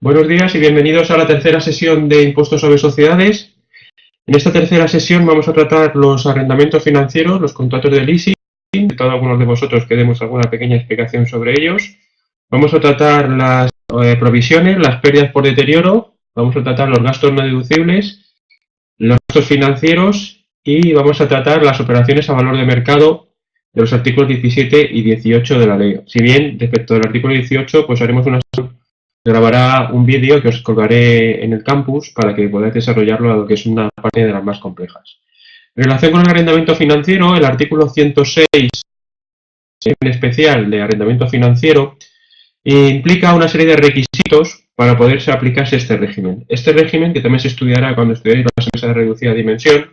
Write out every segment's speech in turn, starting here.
Buenos días y bienvenidos a la tercera sesión de Impuestos sobre Sociedades. En esta tercera sesión vamos a tratar los arrendamientos financieros, los contratos de leasing. He invitado a algunos de vosotros que demos alguna pequeña explicación sobre ellos. Vamos a tratar las provisiones, las pérdidas por deterioro. Vamos a tratar los gastos no deducibles, los gastos financieros y vamos a tratar las operaciones a valor de mercado de los artículos 17 y 18 de la ley. Si bien, respecto del artículo 18, pues haremos una grabará un vídeo que os colgaré en el campus para que podáis desarrollarlo, dado que es una parte de las más complejas. En relación con el arrendamiento financiero, el artículo 106, en especial de arrendamiento financiero, implica una serie de requisitos para poderse aplicarse este régimen. Este régimen, que también se estudiará cuando estudiéis las empresas de reducida dimensión,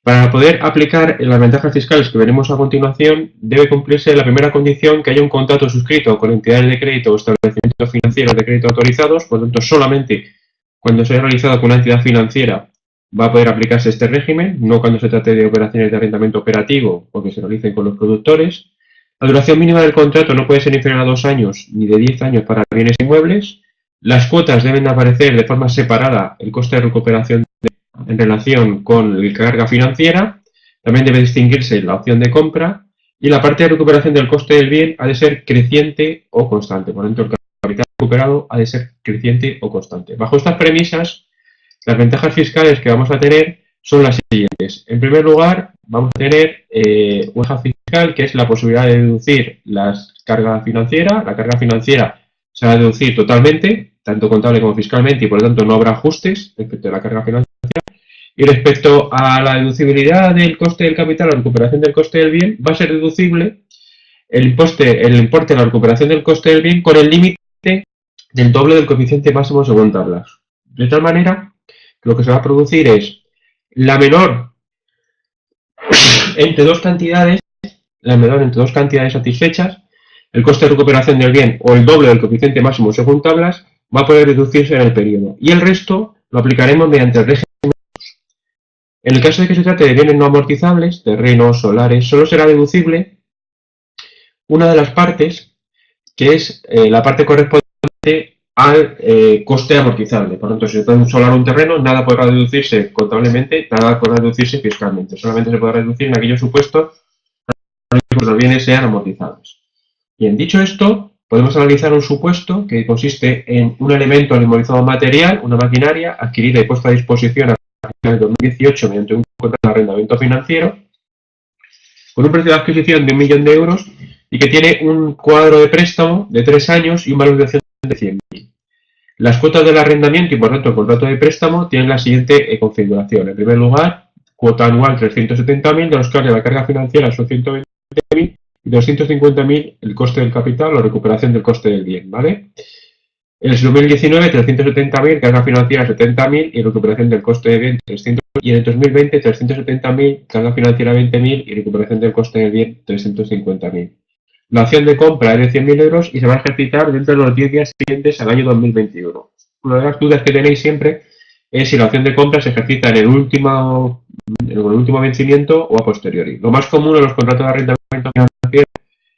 para poder aplicar las ventajas fiscales que veremos a continuación, debe cumplirse la primera condición que haya un contrato suscrito con entidades de crédito o establecimientos financieros de crédito autorizados. Por lo tanto, solamente cuando se haya realizado con una entidad financiera va a poder aplicarse este régimen, no cuando se trate de operaciones de arrendamiento operativo o que se realicen con los productores. La duración mínima del contrato no puede ser inferior a 2 años ni de 10 años para bienes inmuebles. Las cuotas deben aparecer de forma separada el coste de recuperación en relación con la carga financiera. También debe distinguirse la opción de compra y la parte de recuperación del coste del bien ha de ser creciente o constante. Por lo tanto, el capital recuperado ha de ser creciente o constante. Bajo estas premisas, las ventajas fiscales que vamos a tener son las siguientes. En primer lugar, vamos a tener una ventaja fiscal que es la posibilidad de deducir la carga financiera. La carga financiera se va a deducir totalmente, tanto contable como fiscalmente, y por lo tanto no habrá ajustes respecto a la carga financiera. Y respecto a la deducibilidad del coste del capital, la recuperación del coste del bien, va a ser deducible el importe de la recuperación del coste del bien con el límite del doble del coeficiente máximo según tablas. De tal manera que lo que se va a producir es la menor entre dos cantidades, satisfechas, el coste de recuperación del bien o el doble del coeficiente máximo según tablas va a poder deducirse en el periodo. Y el resto lo aplicaremos mediante el régimen. En el caso de que se trate de bienes no amortizables, terrenos, solares, solo será deducible una de las partes, que es la parte correspondiente al coste amortizable. Por lo tanto, si se trata de un solar o un terreno, nada podrá deducirse contablemente, nada podrá deducirse fiscalmente. Solamente se podrá deducir en aquellos supuestos que los bienes sean amortizables. Bien, dicho esto, podemos analizar un supuesto que consiste en un elemento inmovilizado material, una maquinaria, adquirida y puesta a disposición en el 2018 mediante un contrato de arrendamiento financiero con un precio de adquisición de 1 millón de euros y que tiene un cuadro de préstamo de 3 años y una valorización de 100.000. Las cuotas del arrendamiento y por tanto el contrato de préstamo tienen la siguiente configuración. En primer lugar, cuota anual 370.000, de los que la carga financiera son 120.000 y 250.000 el coste del capital o recuperación del coste del bien, ¿vale? En el 2019, 370.000, carga financiera 70.000 y recuperación del coste de bien 300.000. Y en el 2020, 370.000, carga financiera 20.000 y recuperación del coste de bien 350.000. La opción de compra es de 100.000 euros y se va a ejercitar dentro de los 10 días siguientes al año 2021. Una de las dudas que tenéis siempre es si la opción de compra se ejercita en el último vencimiento o a posteriori. Lo más común en los contratos de arrendamiento financiero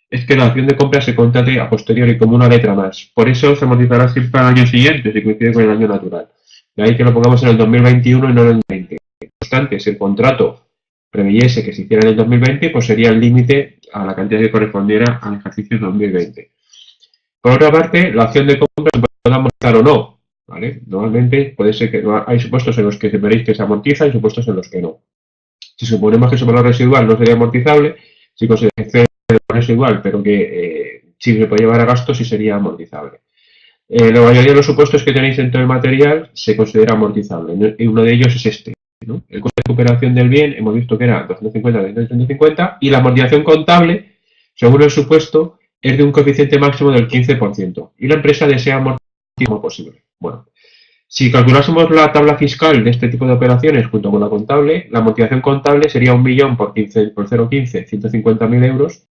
es que la opción de compra se contrate a posteriori como una letra más. Por eso se amortizará siempre al año siguiente, si coincide con el año natural. De ahí que lo pongamos en el 2021 y no en el 2020. No obstante, si el contrato preveyese que se hiciera en el 2020, pues sería el límite a la cantidad que correspondiera al ejercicio 2020. Por otra parte, la opción de compra se puede amortizar o no, ¿vale? Normalmente puede ser que hay supuestos en los que veréis que se amortiza y supuestos en los que no. Si suponemos que ese valor residual no sería amortizable, si consideramos residual, pero que si se puede llevar a gasto, sí sería amortizable. La mayoría de los supuestos que tenéis dentro del material se considera amortizable, y uno de ellos es este, ¿no? El coste de recuperación del bien, hemos visto que era 250, y la amortización contable, según el supuesto, es de un coeficiente máximo del 15%, y la empresa desea amortizar lo máximo posible. Bueno, si calculásemos la tabla fiscal de este tipo de operaciones junto con la contable, la amortización contable sería 1 millón por 0,15, 150.000 euros.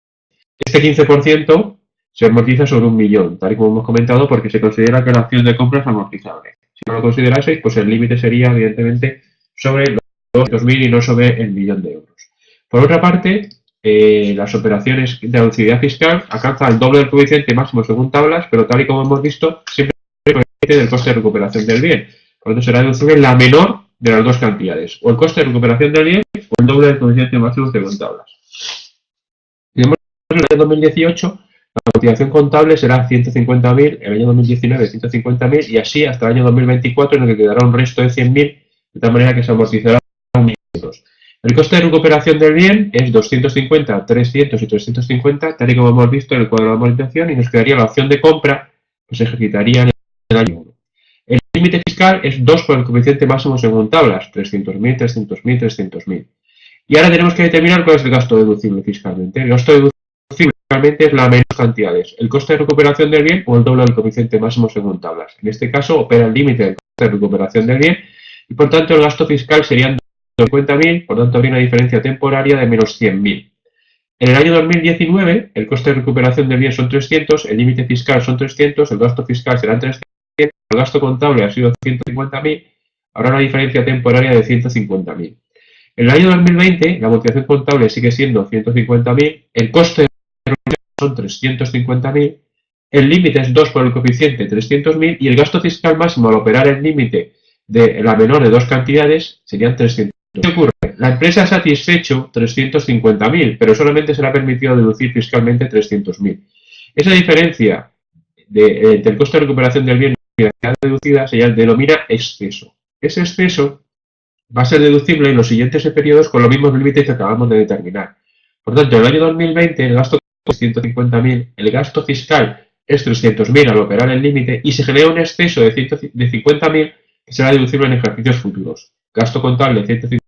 Este 15% se amortiza sobre 1 millón, tal y como hemos comentado, porque se considera que la opción de compra es amortizable. Si no lo consideraseis, pues el límite sería, evidentemente, sobre los 200.000 y no sobre el millón de euros. Por otra parte, las operaciones de deducibilidad fiscal alcanzan el doble del coeficiente máximo según tablas, pero tal y como hemos visto, siempre del coste de recuperación del bien. Por lo tanto, será deducible la menor de las dos cantidades, o el coste de recuperación del bien o el doble del coeficiente máximo según tablas. Si vemos en el año 2018, la amortización contable será 150.000, el año 2019 150.000 y así hasta el año 2024, en el que quedará un resto de 100.000, de tal manera que se amortizará a 1.000 euros. El coste de recuperación del bien es 250, 300 y 350, tal y como hemos visto en el cuadro de amortización, y nos quedaría la opción de compra, que se ejercitaría en el año 1. El límite fiscal es 2 por el coeficiente máximo según tablas, 300.000, 300.000, 300.000. Y ahora tenemos que determinar cuál es el gasto deducible fiscalmente. El gasto deducible fiscalmente es la menos cantidades, el coste de recuperación del bien o el doble del coeficiente máximo según tablas. En este caso opera el límite del coste de recuperación del bien y por tanto el gasto fiscal serían 50.000, por tanto habría una diferencia temporaria de menos 100.000. En el año 2019 el coste de recuperación del bien son 300, el límite fiscal son 300, el gasto fiscal serán 300, el gasto contable ha sido 150.000, habrá una diferencia temporaria de 150.000. En el año 2020 la amortización contable sigue siendo 150.000, el coste de recuperación son 350.000, el límite es 2 por el coeficiente 300.000 y el gasto fiscal máximo al operar el límite de la menor de dos cantidades serían 300.000. ¿Qué ocurre? La empresa ha satisfecho 350.000, pero solamente se le ha permitido deducir fiscalmente 300.000. Esa diferencia del coste de recuperación del bien y la cantidad deducida se denomina exceso. Ese exceso va a ser deducible en los siguientes periodos con los mismos límites que acabamos de determinar. Por tanto, en el año 2020 el gasto es 150.000, el gasto fiscal es 300.000 al operar el límite y se genera un exceso de 50.000 que será deducible en ejercicios futuros. Gasto contable 150,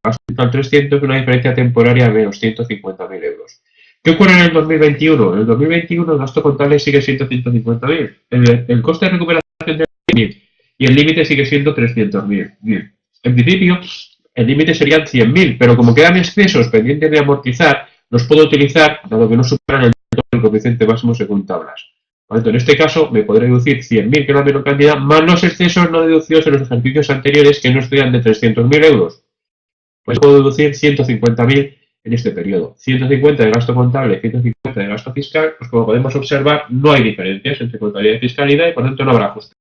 gasto fiscal 300, una diferencia temporaria de menos 150.000 euros. ¿Qué ocurre en el 2021? En el 2021 el gasto contable sigue siendo 150.000, el coste de recuperación de 1.000 y el límite sigue siendo 300.000. En principio, el límite serían 100.000, pero como quedan excesos pendientes de amortizar, los puedo utilizar, dado que no superan el coeficiente máximo según tablas. Por lo tanto, en este caso, me podré deducir 100.000, que es la menor cantidad, más los excesos no deducidos en los ejercicios anteriores, que no estudian de 300.000 euros. Pues puedo deducir 150.000 en este periodo. 150 de gasto contable, 150 de gasto fiscal, pues como podemos observar, no hay diferencias entre contabilidad y fiscalidad y por tanto no habrá ajustes.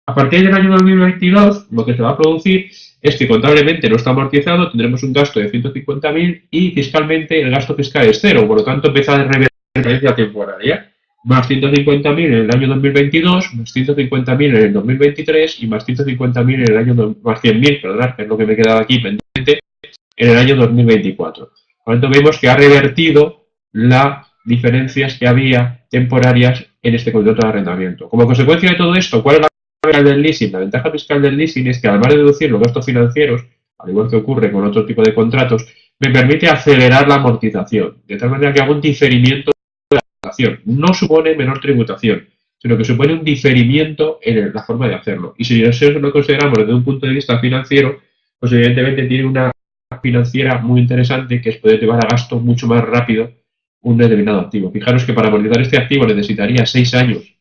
A partir del año 2022, lo que se va a producir es que contablemente no está amortizado, tendremos un gasto de 150.000 y fiscalmente el gasto fiscal es cero, por lo tanto empieza a revertir la diferencia temporaria. Más 150.000 en el año 2022, más 150.000 en el 2023 y más 150.000 en el año, más 100.000, perdón, que es lo que me he quedado aquí pendiente, en el año 2024. Por lo tanto, vemos que ha revertido las diferencias que había temporarias en este contrato de arrendamiento. Como consecuencia de todo esto, ¿cuál es la del leasing? La ventaja fiscal del leasing es que además de deducir los gastos financieros, al igual que ocurre con otro tipo de contratos, me permite acelerar la amortización, de tal manera que hago un diferimiento de la amortización. No supone menor tributación, sino que supone un diferimiento en la forma de hacerlo. Y si eso lo consideramos desde un punto de vista financiero, pues evidentemente tiene una financiera muy interesante que es poder llevar a gasto mucho más rápido un determinado activo. Fijaros que para amortizar este activo necesitaría 6 años,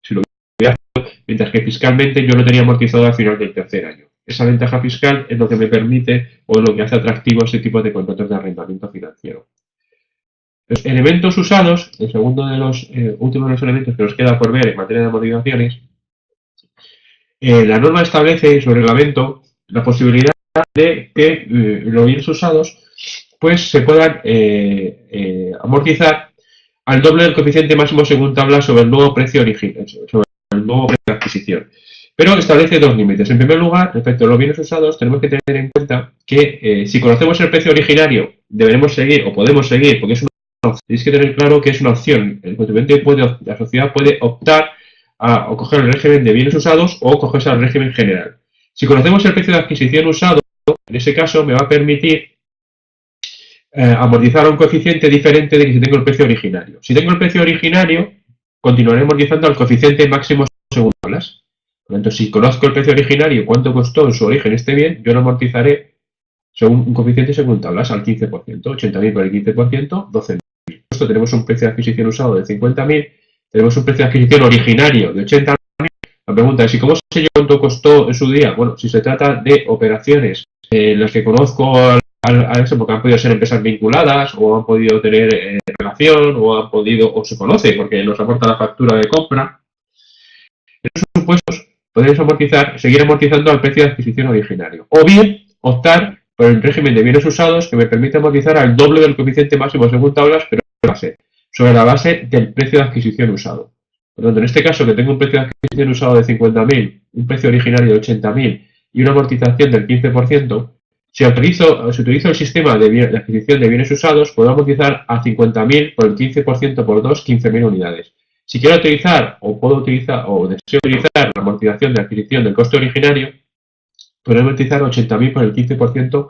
si lo hubiera hecho, mientras que fiscalmente yo lo tenía amortizado al final del tercer año. Esa ventaja fiscal es lo que me permite o lo que hace atractivo ese tipo de contratos de arrendamiento financiero. Los elementos usados, el segundo de los últimos de los elementos que nos queda por ver en materia de amortizaciones, la norma establece en su reglamento la posibilidad de que los bienes usados pues se puedan amortizar al doble del coeficiente máximo según tabla sobre el nuevo precio original, sobre el nuevo precio de adquisición. Pero establece dos límites. En primer lugar, respecto a los bienes usados, tenemos que tener en cuenta que si conocemos el precio originario, deberemos seguir o podemos seguir, porque es una opción. Tenéis que tener claro que es una opción. El contribuyente la sociedad puede optar a coger el régimen de bienes usados o cogerse al régimen general. Si conocemos el precio de adquisición usado, en ese caso me va a permitir amortizar a un coeficiente diferente de que si tengo el precio originario. Si tengo el precio originario, continuaré amortizando al coeficiente máximo según tablas. Por lo tanto, si conozco el precio originario, cuánto costó en su origen este bien, yo lo amortizaré según un coeficiente según tablas al 15%. 80.000 por el 15%, 12.000. Esto tenemos un precio de adquisición usado de 50.000, tenemos un precio de adquisición originario de 80.000. La pregunta es, ¿y cómo sé yo cuánto costó en su día? Bueno, si se trata de operaciones en las que conozco a eso porque han podido ser empresas vinculadas o han podido tener relación o se conoce porque nos aporta la factura de compra, supuestos podéis seguir amortizando al precio de adquisición originario. O bien optar por el régimen de bienes usados que me permite amortizar al doble del coeficiente máximo según tablas, pero sobre la base del precio de adquisición usado. Por lo tanto, en este caso que tengo un precio de adquisición usado de 50.000, un precio originario de 80.000 y una amortización del 15%, si utilizo el sistema de adquisición de bienes usados, puedo amortizar a 50.000 por el 15% por 2, 15.000 unidades. Si quiero utilizar o deseo utilizar la amortización de adquisición del coste originario, podré amortizar 80.000 por el 15%,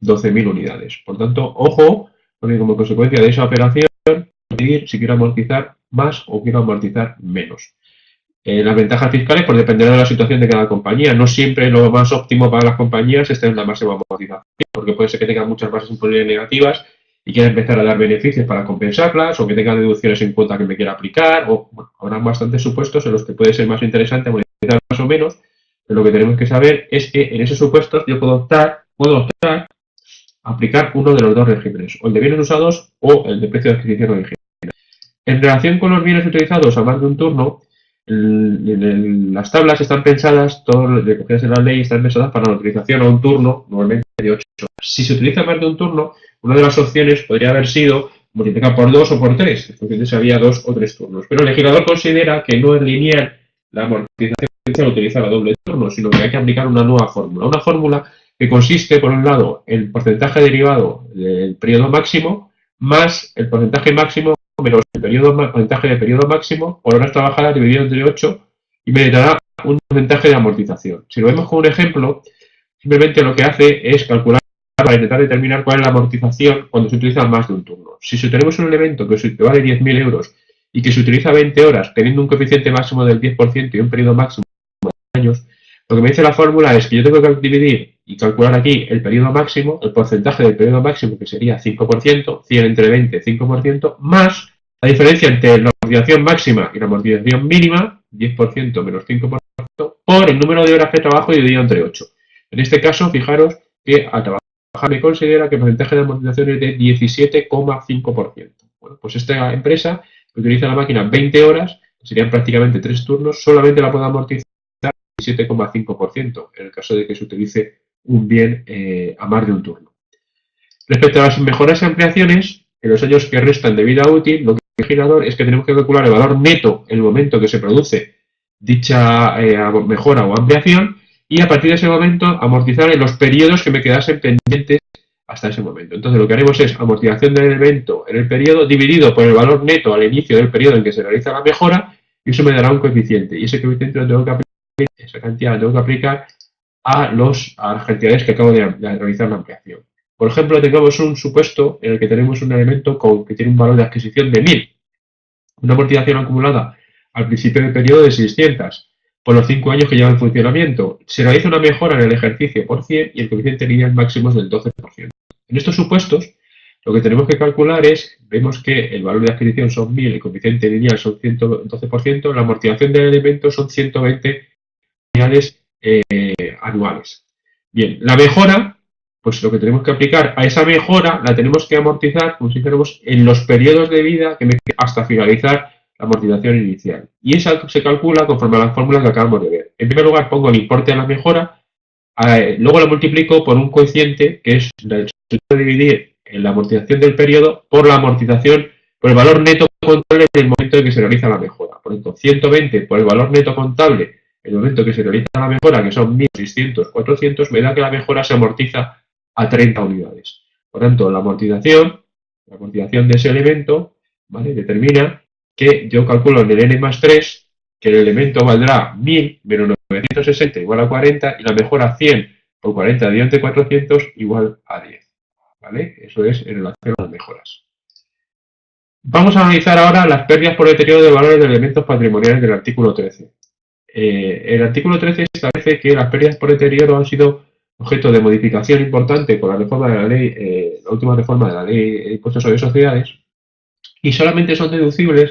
12.000 unidades. Por tanto, ojo, porque como consecuencia de esa operación, decidir si quiero amortizar más o quiero amortizar menos. Las ventajas fiscales pues dependerán de la situación de cada compañía. No siempre lo más óptimo para las compañías es tener la máxima amortización, porque puede ser que tengan muchas bases imponibles negativas y quiera empezar a dar beneficios para compensarlas, o que tengan deducciones en cuota que me quiera aplicar, o bueno, habrá bastantes supuestos en los que puede ser más interesante amortizar más o menos, pero lo que tenemos que saber es que en esos supuestos yo puedo optar a aplicar uno de los dos regímenes, o el de bienes usados o el de precio de adquisición original. En relación con los bienes utilizados a más de un turno, las tablas están pensadas, todas recogidas en la ley, están pensadas para la utilización a un turno, normalmente de 8 horas. Si se utiliza más de un turno, una de las opciones podría haber sido multiplicar por 2 o por 3, en función de si había 2 o 3 turnos. Pero el legislador considera que no es lineal la amortización utilizar a doble turno, sino que hay que aplicar una nueva fórmula. Una fórmula que consiste, por un lado, en el porcentaje derivado del periodo máximo más el porcentaje máximo menos el porcentaje de periodo máximo por horas trabajadas dividido entre 8 y me dará un porcentaje de amortización. Si lo vemos con un ejemplo, simplemente lo que hace es calcular para intentar determinar cuál es la amortización cuando se utiliza más de un turno. Si tenemos un elemento que vale 10.000 euros y que se utiliza 20 horas teniendo un coeficiente máximo del 10% y un periodo máximo de años, lo que me dice la fórmula es que yo tengo que dividir y calcular aquí el periodo máximo, el porcentaje del periodo máximo, que sería 5%, 100 entre 20, 5%, más la diferencia entre la amortización máxima y la amortización mínima, 10% menos 5%, por el número de horas que trabajo dividido entre 8. En este caso, fijaros que al trabajar me considera que el porcentaje de amortización es de 17,5%. Bueno, pues esta empresa que utiliza la máquina 20 horas, que serían prácticamente 3 turnos, solamente la puede amortizar 17,5% en el caso de que se utilice un bien a más de un turno. Respecto a las mejoras y ampliaciones, en los años que restan de vida útil, lo que el legislador es que tenemos que calcular el valor neto en el momento que se produce dicha mejora o ampliación y a partir de ese momento amortizar en los periodos que me quedasen pendientes hasta ese momento. Entonces lo que haremos es amortización del evento en el periodo dividido por el valor neto al inicio del periodo en que se realiza la mejora y eso me dará un coeficiente y ese coeficiente lo tengo que aplicar, esa cantidad la tengo que aplicar a las cantidades que acabo de realizar la ampliación. Por ejemplo, tengamos un supuesto en el que tenemos un elemento que tiene un valor de adquisición de 1.000, una amortización acumulada al principio del periodo de 600, por los 5 años que lleva en funcionamiento. Se realiza una mejora en el ejercicio por 100 y el coeficiente lineal máximo es del 12%. En estos supuestos, lo que tenemos que calcular es, vemos que el valor de adquisición son 1.000, el coeficiente lineal son 112%, la amortización del elemento son 120 unidades anuales. Bien, la mejora, pues lo que tenemos que aplicar a esa mejora la tenemos que amortizar, como si dijéramos, en los periodos de vida que me quedan hasta finalizar la amortización inicial. Y esa se calcula conforme a las fórmulas que acabamos de ver. En primer lugar pongo el importe de la mejora, luego la multiplico por un coeficiente que es el dividir en la amortización del periodo por la amortización, por el valor neto contable en el momento en que se realiza la mejora. Por lo tanto, 120 por el valor neto contable en el momento que se realiza la mejora, que son 1.600, 400, me da que la mejora se amortiza a 30 unidades. Por tanto, la amortización de ese elemento, ¿vale?, determina que yo calculo en el n más 3 que el elemento valdrá 1.000 menos 960 igual a 40 y la mejora 100 por 40 dividido entre 400 igual a 10. ¿Vale? Eso es en relación a las mejoras. Vamos a analizar ahora las pérdidas por deterioro de valores de elementos patrimoniales del artículo 13. El artículo 13 establece que las pérdidas por deterioro han sido objeto de modificación importante con la reforma de la ley, la última reforma de la ley de impuestos sobre sociedades, y solamente son deducibles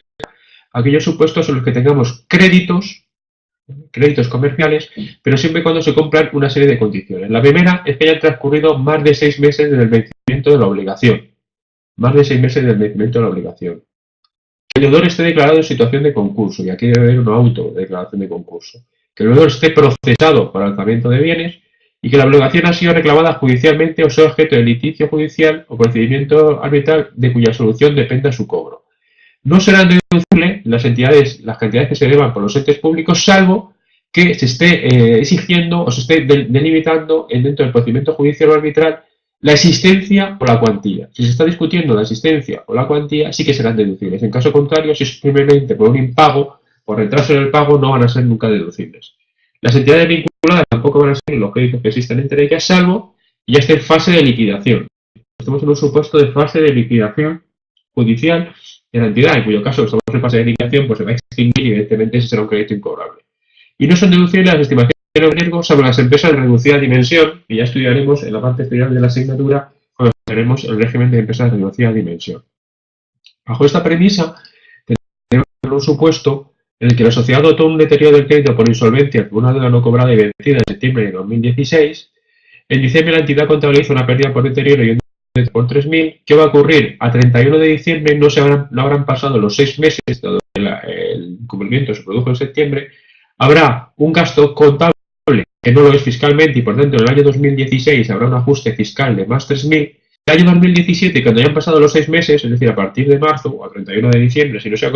aquellos supuestos en los que tengamos créditos comerciales, pero siempre y cuando se cumplan una serie de condiciones. La primera es que hayan transcurrido más de 6 meses desde el vencimiento de la obligación. Más de 6 meses desde el vencimiento de la obligación. Que el deudor esté declarado en situación de concurso, y aquí debe haber una autodeclaración de concurso. Que que el deudor esté procesado por alzamiento de bienes y que la obligación ha sido reclamada judicialmente o sea objeto de litigio judicial o procedimiento arbitral de cuya solución dependa su cobro. No serán deducibles las cantidades que se deban por los entes públicos, salvo que se esté exigiendo o se esté delimitando dentro del procedimiento judicial o arbitral la existencia o la cuantía. Si se está discutiendo la existencia o la cuantía, sí que serán deducibles. En caso contrario, si es simplemente por un impago, por retraso en el pago, no van a ser nunca deducibles. Las entidades vinculadas tampoco van a ser los créditos que existan entre ellas, salvo que ya esté en fase de liquidación. Estamos en un supuesto de fase de liquidación judicial de la entidad, en cuyo caso estamos en fase de liquidación, pues se va a extinguir y evidentemente ese será un crédito incobrable. Y no son deducibles las estimaciones de riesgo salvo las empresas de reducida dimensión, que ya estudiaremos en la parte final de la asignatura cuando veremos el régimen de empresas de reducida dimensión. Bajo esta premisa, tenemos un supuesto en el que la sociedad dotó un deterioro del crédito por insolvencia por una deuda no cobrada y vencida en septiembre de 2016. En diciembre la entidad contabiliza una pérdida por deterioro y un deterioro por 3.000. ¿Qué va a ocurrir? A 31 de diciembre no habrán pasado los 6 meses, dado que el incumplimiento se produjo en septiembre. Habrá un gasto contable que no lo es fiscalmente y por tanto en el año 2016 habrá un ajuste fiscal de más 3.000. El año 2017, cuando hayan pasado los 6 meses, es decir, a partir de marzo o a 31 de diciembre, si no se ha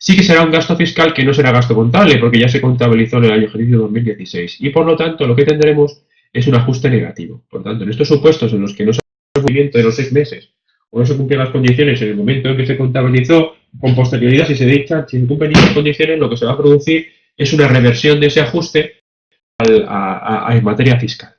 sí que será un gasto fiscal que no será gasto contable, porque ya se contabilizó en el año ejercicio 2016. Y por lo tanto, lo que tendremos es un ajuste negativo. Por tanto, en estos supuestos en los que no se ha hecho movimiento de los 6 meses o no se cumplen las condiciones en el momento en que se contabilizó, con posterioridad, si se cumplen esas condiciones, lo que se va a producir es una reversión de ese ajuste en materia fiscal.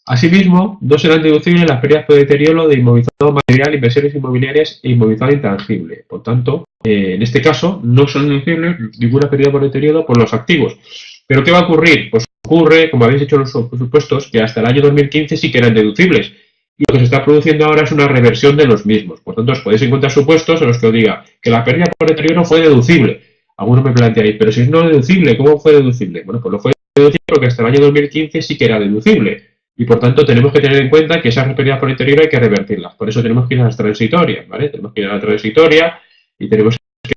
Asimismo, no serán deducibles las pérdidas por deterioro de inmovilizado material, inversiones inmobiliarias e inmovilizado intangible. Por tanto, en este caso, no son deducibles ninguna pérdida por deterioro por los activos. ¿Pero qué va a ocurrir? Pues ocurre, como habéis hecho en los supuestos, que hasta el año 2015 sí que eran deducibles. Y lo que se está produciendo ahora es una reversión de los mismos. Por tanto, os podéis encontrar supuestos en los que os diga que la pérdida por deterioro fue deducible. Algunos me planteáis, pero si es no deducible, ¿cómo fue deducible? Bueno, pues lo fue deducible porque hasta el año 2015 sí que era deducible. Y por tanto tenemos que tener en cuenta que esas pérdidas por deterioro hay que revertirlas. Por eso tenemos que ir a las transitorias, ¿vale? Tenemos que ir a la transitoria y tenemos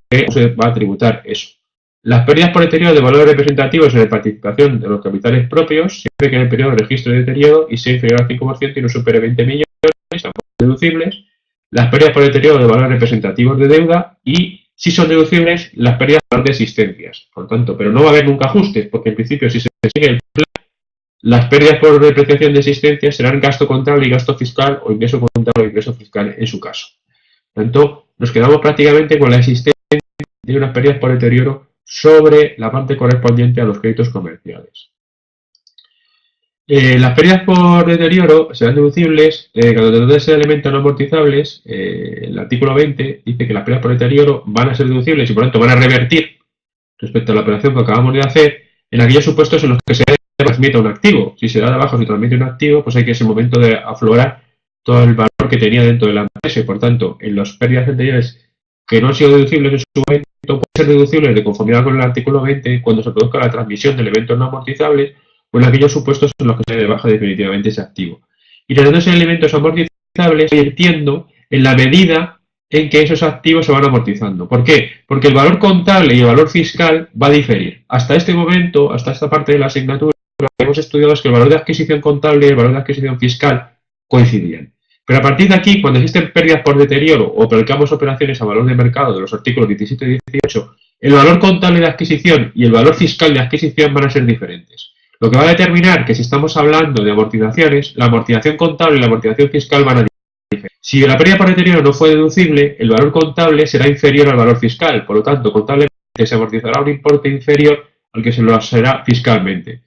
que se va a tributar eso. Las pérdidas por deterioro de valores representativos en la participación de los capitales propios, siempre que en el periodo de registro de deterioro y sea inferior al 5% y no supere 20 millones, tampoco son deducibles. Las pérdidas por deterioro de valores representativos de deuda y, si son deducibles, las pérdidas por de existencias. Por tanto, pero no va a haber nunca ajustes, porque en principio si se sigue el plan, las pérdidas por depreciación de existencias serán gasto contable y gasto fiscal o ingreso contable o ingreso fiscal en su caso. Por tanto, nos quedamos prácticamente con la existencia de unas pérdidas por deterioro sobre la parte correspondiente a los créditos comerciales. Las pérdidas por deterioro serán deducibles cuando se trata de ser elementos no amortizables. El artículo 20 dice que las pérdidas por deterioro van a ser deducibles y por lo tanto van a revertir respecto a la operación que acabamos de hacer en aquellos supuestos en los que se transmite un activo. Si se da de abajo se transmite un activo, pues hay que ese momento de aflorar todo el valor que tenía dentro de la empresa. Por tanto, en las pérdidas anteriores que no han sido deducibles en su momento, pueden ser deducibles de conformidad con el artículo 20 cuando se produzca la transmisión de elementos no amortizables o en aquellos supuestos en los que se dé de baja definitivamente ese activo. Y tratándose de elementos amortizables, invirtiendo en la medida en que esos activos se van amortizando. ¿Por qué? Porque el valor contable y el valor fiscal va a diferir. Hasta este momento, hasta esta parte de la asignatura, lo que hemos estudiado es que el valor de adquisición contable y el valor de adquisición fiscal coincidían. Pero a partir de aquí, cuando existen pérdidas por deterioro o aplicamos operaciones a valor de mercado de los artículos 17 y 18, el valor contable de adquisición y el valor fiscal de adquisición van a ser diferentes. Lo que va a determinar que si estamos hablando de amortizaciones, la amortización contable y la amortización fiscal van a diferir. Si la pérdida por deterioro no fue deducible, el valor contable será inferior al valor fiscal. Por lo tanto, contablemente se amortizará un importe inferior al que se lo será fiscalmente.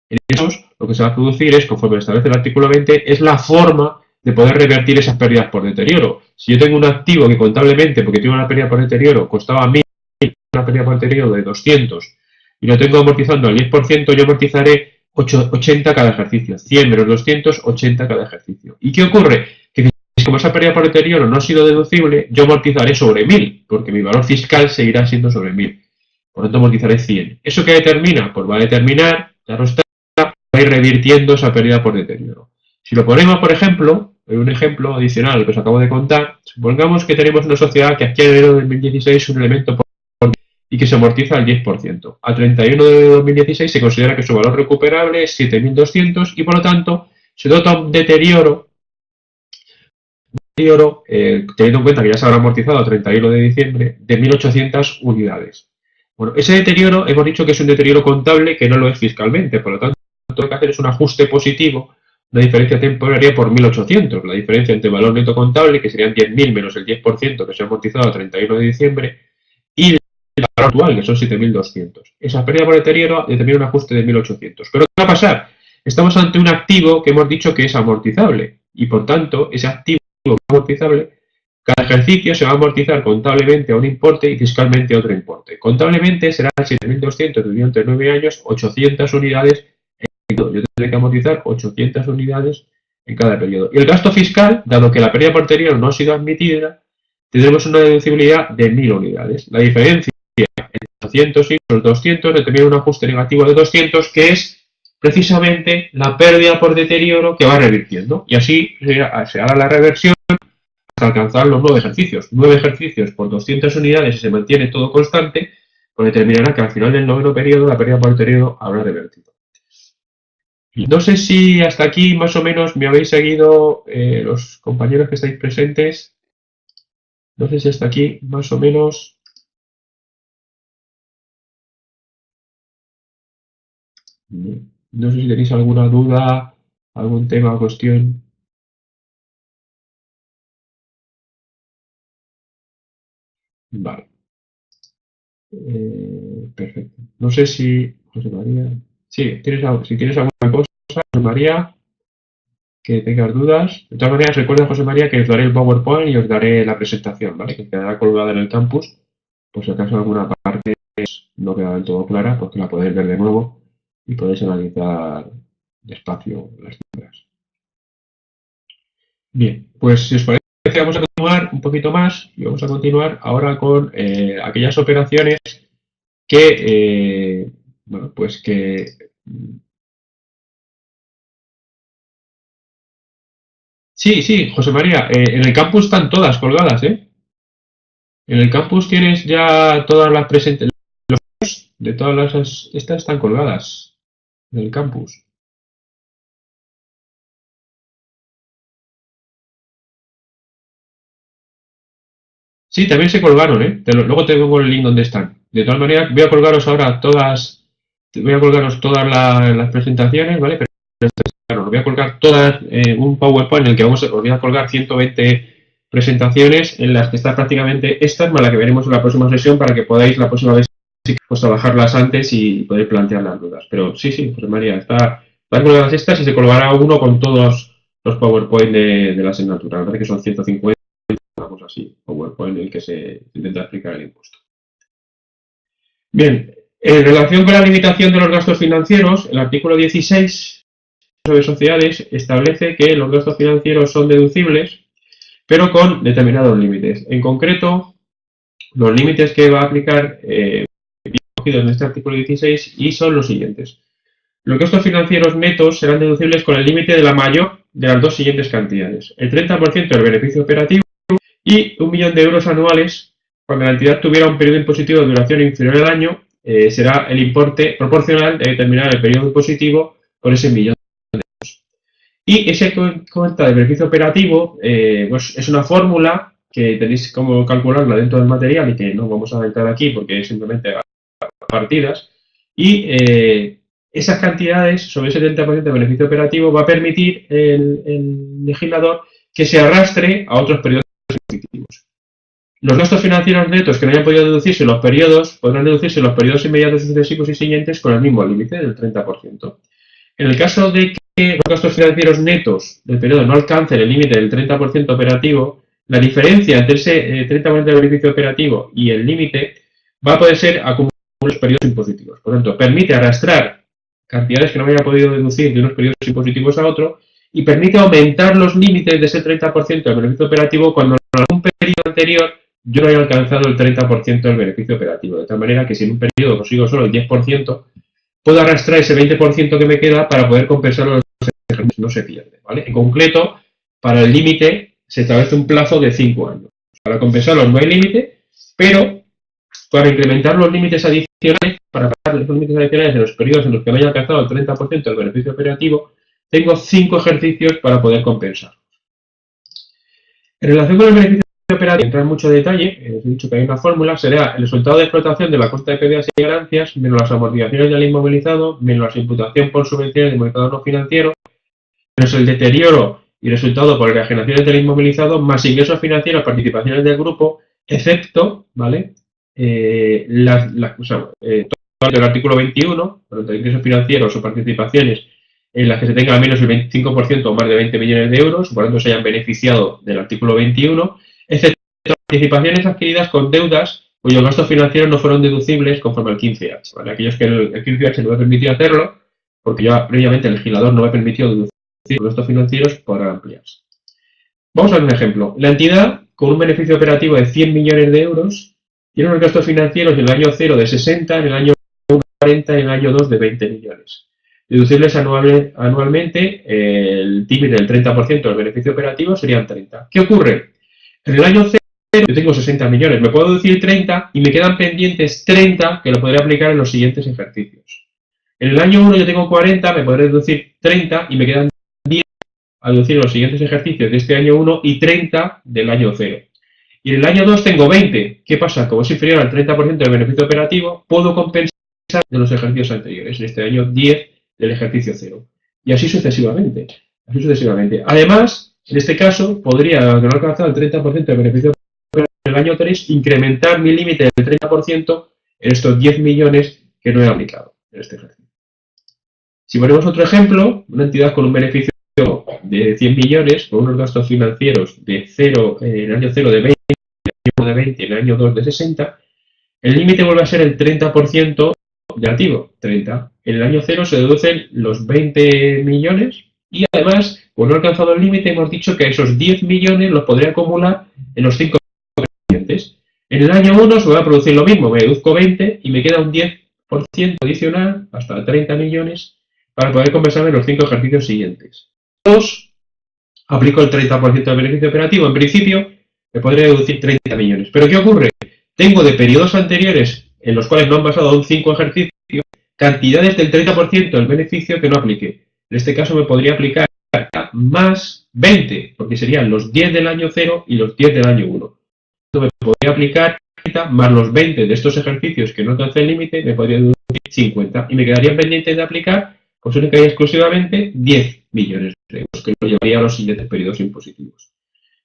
En esos, lo que se va a producir es, conforme establece el artículo 20, es la forma de poder revertir esas pérdidas por deterioro. Si yo tengo un activo que contablemente, porque tengo una pérdida por deterioro, costaba 1.000, una pérdida por deterioro de 200, y lo tengo amortizando al 10%, yo amortizaré 80 cada ejercicio. 100 menos 200, 80 cada ejercicio. ¿Y qué ocurre? Que como esa pérdida por deterioro no ha sido deducible, yo amortizaré sobre 1.000, porque mi valor fiscal seguirá siendo sobre 1.000. Por lo tanto, amortizaré 100. ¿Eso qué determina? Pues va a determinar, claro está, va a ir revirtiendo esa pérdida por deterioro. Si lo ponemos, por ejemplo, en un ejemplo adicional que os acabo de contar, supongamos que tenemos una sociedad que adquiere en enero de 2016 un elemento y que se amortiza al 10%. A 31 de 2016 se considera que su valor recuperable es 7.200 y por lo tanto se nota un deterioro, teniendo en cuenta que ya se habrá amortizado a 31 de diciembre, de 1.800 unidades. Bueno, ese deterioro hemos dicho que es un deterioro contable que no lo es fiscalmente, por lo tanto lo que hacer es un ajuste positivo, una diferencia temporaria por 1.800, la diferencia entre el valor neto contable, que serían 10.000 menos el 10% que se ha amortizado a 31 de diciembre, y el valor actual, que son 7.200. Esa pérdida por deterioro determina un ajuste de 1.800. Pero ¿qué va a pasar? Estamos ante un activo que hemos dicho que es amortizable, y por tanto, ese activo amortizable, cada ejercicio se va a amortizar contablemente a un importe y fiscalmente a otro importe. Contablemente será 7.200 dividido entre 9 años, 800 unidades en todo. Yo tendré que amortizar 800 unidades en cada periodo. Y el gasto fiscal, dado que la pérdida por deterioro no ha sido admitida, tendremos una deducibilidad de 1.000 unidades. La diferencia entre 800 y los 200 determina un ajuste negativo de 200, que es precisamente la pérdida por deterioro que va revirtiendo. Y así se hará la reversión hasta alcanzar los 9 ejercicios. 9 ejercicios por 200 unidades y se mantiene todo constante, pues determinará que al final del noveno periodo la pérdida por deterioro habrá revertido. No sé si hasta aquí más o menos me habéis seguido los compañeros que estáis presentes. No sé si hasta aquí más o menos. No sé si tenéis alguna duda, algún tema o cuestión. Vale. Perfecto. No sé si, José María. Sí, si tienes alguna cosa, José María, que tengas dudas. De todas maneras, recuerda, José María, que os daré el PowerPoint y os daré la presentación, ¿vale? Que quedará colgada en el campus. Por si acaso alguna parte no queda del todo clara, pues que la podéis ver de nuevo y podéis analizar despacio las cifras. Bien, pues si os parece, vamos a continuar un poquito más y vamos a continuar ahora con aquellas operaciones que, bueno, pues que... Sí, sí, José María, en el campus están todas colgadas, ¿eh? En el campus tienes ya todas las presentes, de todas las... Estas están colgadas en el campus. Sí, también se colgaron, ¿eh? Luego te pongo el link donde están. De todas maneras, voy a colgaros ahora todas, voy a colgaros todas las presentaciones, ¿vale? Pero claro, os voy a colgar todas un PowerPoint en el que os voy a colgar 120 presentaciones en las que está prácticamente estas, más la que veremos en la próxima sesión para que podáis la próxima vez pues, trabajarlas antes y poder plantear las dudas. Pero sí, sí, José María, están colgadas estas y se colgará uno con todos los PowerPoint de la asignatura. Me parece que son 150. Vamos así, PowerPoint en el que se intenta explicar el impuesto. Bien, en relación con la limitación de los gastos financieros, el artículo 16 de sociedades establece que los gastos financieros son deducibles, pero con determinados límites. En concreto, los límites que va a aplicar cogidos en este artículo 16 y son los siguientes. Los gastos financieros netos serán deducibles con el límite de la mayor de las dos siguientes cantidades. El 30% del beneficio operativo y 1.000.000 de euros anuales cuando la entidad tuviera un periodo impositivo de duración inferior al año, será el importe proporcional de determinar el periodo impositivo por ese 1.000.000. Y ese cuenta de beneficio operativo pues es una fórmula que tenéis como calcularla dentro del material y que no vamos a entrar aquí porque es simplemente partidas. Y esas cantidades sobre ese 30% de beneficio operativo va a permitir el legislador que se arrastre a otros periodos impositivos. Los gastos financieros netos que no hayan podido deducirse en los periodos podrán deducirse en los periodos inmediatos sucesivos y siguientes con el mismo límite del 30%. En el caso de que los gastos financieros netos del periodo no alcancen el límite del 30% operativo, la diferencia entre ese 30% de beneficio operativo y el límite va a poder ser acumulada en los periodos impositivos. Por lo tanto, permite arrastrar cantidades que no haya podido deducir de unos periodos impositivos a otro y permite aumentar los límites de ese 30% del beneficio operativo cuando en algún periodo anterior yo no haya alcanzado el 30% del beneficio operativo. De tal manera que si en un periodo consigo solo el 10%, puedo arrastrar ese 20% que me queda para poder compensar los ejercicios, no se pierde, ¿vale? En concreto, para el límite se establece un plazo de 5 años. Para compensarlos no hay límite, pero para incrementar los límites adicionales, para pagar los límites adicionales en los periodos en los que no haya alcanzado el 30% del beneficio operativo, tengo 5 ejercicios para poder compensar. En relación con el beneficio operativo, sin entrar en mucho detalle, os he dicho que hay una fórmula, será el resultado de explotación de la cuenta de pérdidas y ganancias menos las amortizaciones del inmovilizado, menos la imputación por subvenciones del inmovilizador no financiero, menos el deterioro y resultado por enajenaciones del inmovilizado, más ingresos financieros, participaciones del grupo, excepto, ¿vale? Todo el artículo 21, tanto ingresos financieros o participaciones en las que se tenga al menos el 25% o más de 20 millones de euros, por lo tanto se hayan beneficiado del artículo 21, excepto participaciones adquiridas con deudas cuyos gastos financieros no fueron deducibles conforme al 15H, ¿vale? Aquellos que el 15H no me permitió hacerlo, porque ya previamente el legislador no me permitió deducir los gastos financieros, podrán ampliarse. Vamos a ver un ejemplo. La entidad, con un beneficio operativo de 100 millones de euros, tiene unos gastos financieros en el año 0 de 60, en el año 1 de 40, en el año 2 de 20 millones. Deducibles anualmente, el límite del 30% del beneficio operativo serían 30. ¿Qué ocurre? En el año 0 yo tengo 60 millones, me puedo deducir 30 y me quedan pendientes 30 que lo podré aplicar en los siguientes ejercicios. En el año 1 yo tengo 40, me podré deducir 30 y me quedan 10 a deducir en los siguientes ejercicios de este año 1 y 30 del año 0. Y en el año 2 tengo 20. ¿Qué pasa? Como es inferior al 30% del beneficio operativo, puedo compensar de los ejercicios anteriores. En este año 10 del ejercicio 0. Y así sucesivamente. Además, en este caso, podría, al no alcanzar el 30% del beneficio operativo en el año 3, incrementar mi límite del 30% en estos 10 millones que no he aplicado en este ejercicio. Si ponemos otro ejemplo, una entidad con un beneficio de 100 millones, con unos gastos financieros de 0, en el año 0 de 20, en el año 1 de 20 y en el año 2 de 60, el límite vuelve a ser el 30% de activo, 30. En el año 0 se deducen los 20 millones y además, como no he alcanzado el límite, hemos dicho que esos 10 millones los podré acumular en los 5 siguientes. En el año 1 se va a producir lo mismo, me deduzco 20 y me queda un 10% adicional, hasta 30 millones, para poder compensar en los 5 ejercicios siguientes. 2, aplico el 30% del beneficio operativo. En principio, me podré deducir 30 millones. ¿Pero qué ocurre? Tengo de periodos anteriores en los cuales no han pasado aún 5 ejercicios, cantidades del 30% del beneficio que no apliqué. En este caso me podría aplicar más 20, porque serían los 10 del año 0 y los 10 del año 1. Entonces me podría aplicar 30 más los 20 de estos ejercicios que no alcancé el límite, me podría deducir 50. Y me quedarían pendientes de aplicar, pues única y exclusivamente, 10 millones de euros, que lo llevaría a los siguientes periodos impositivos.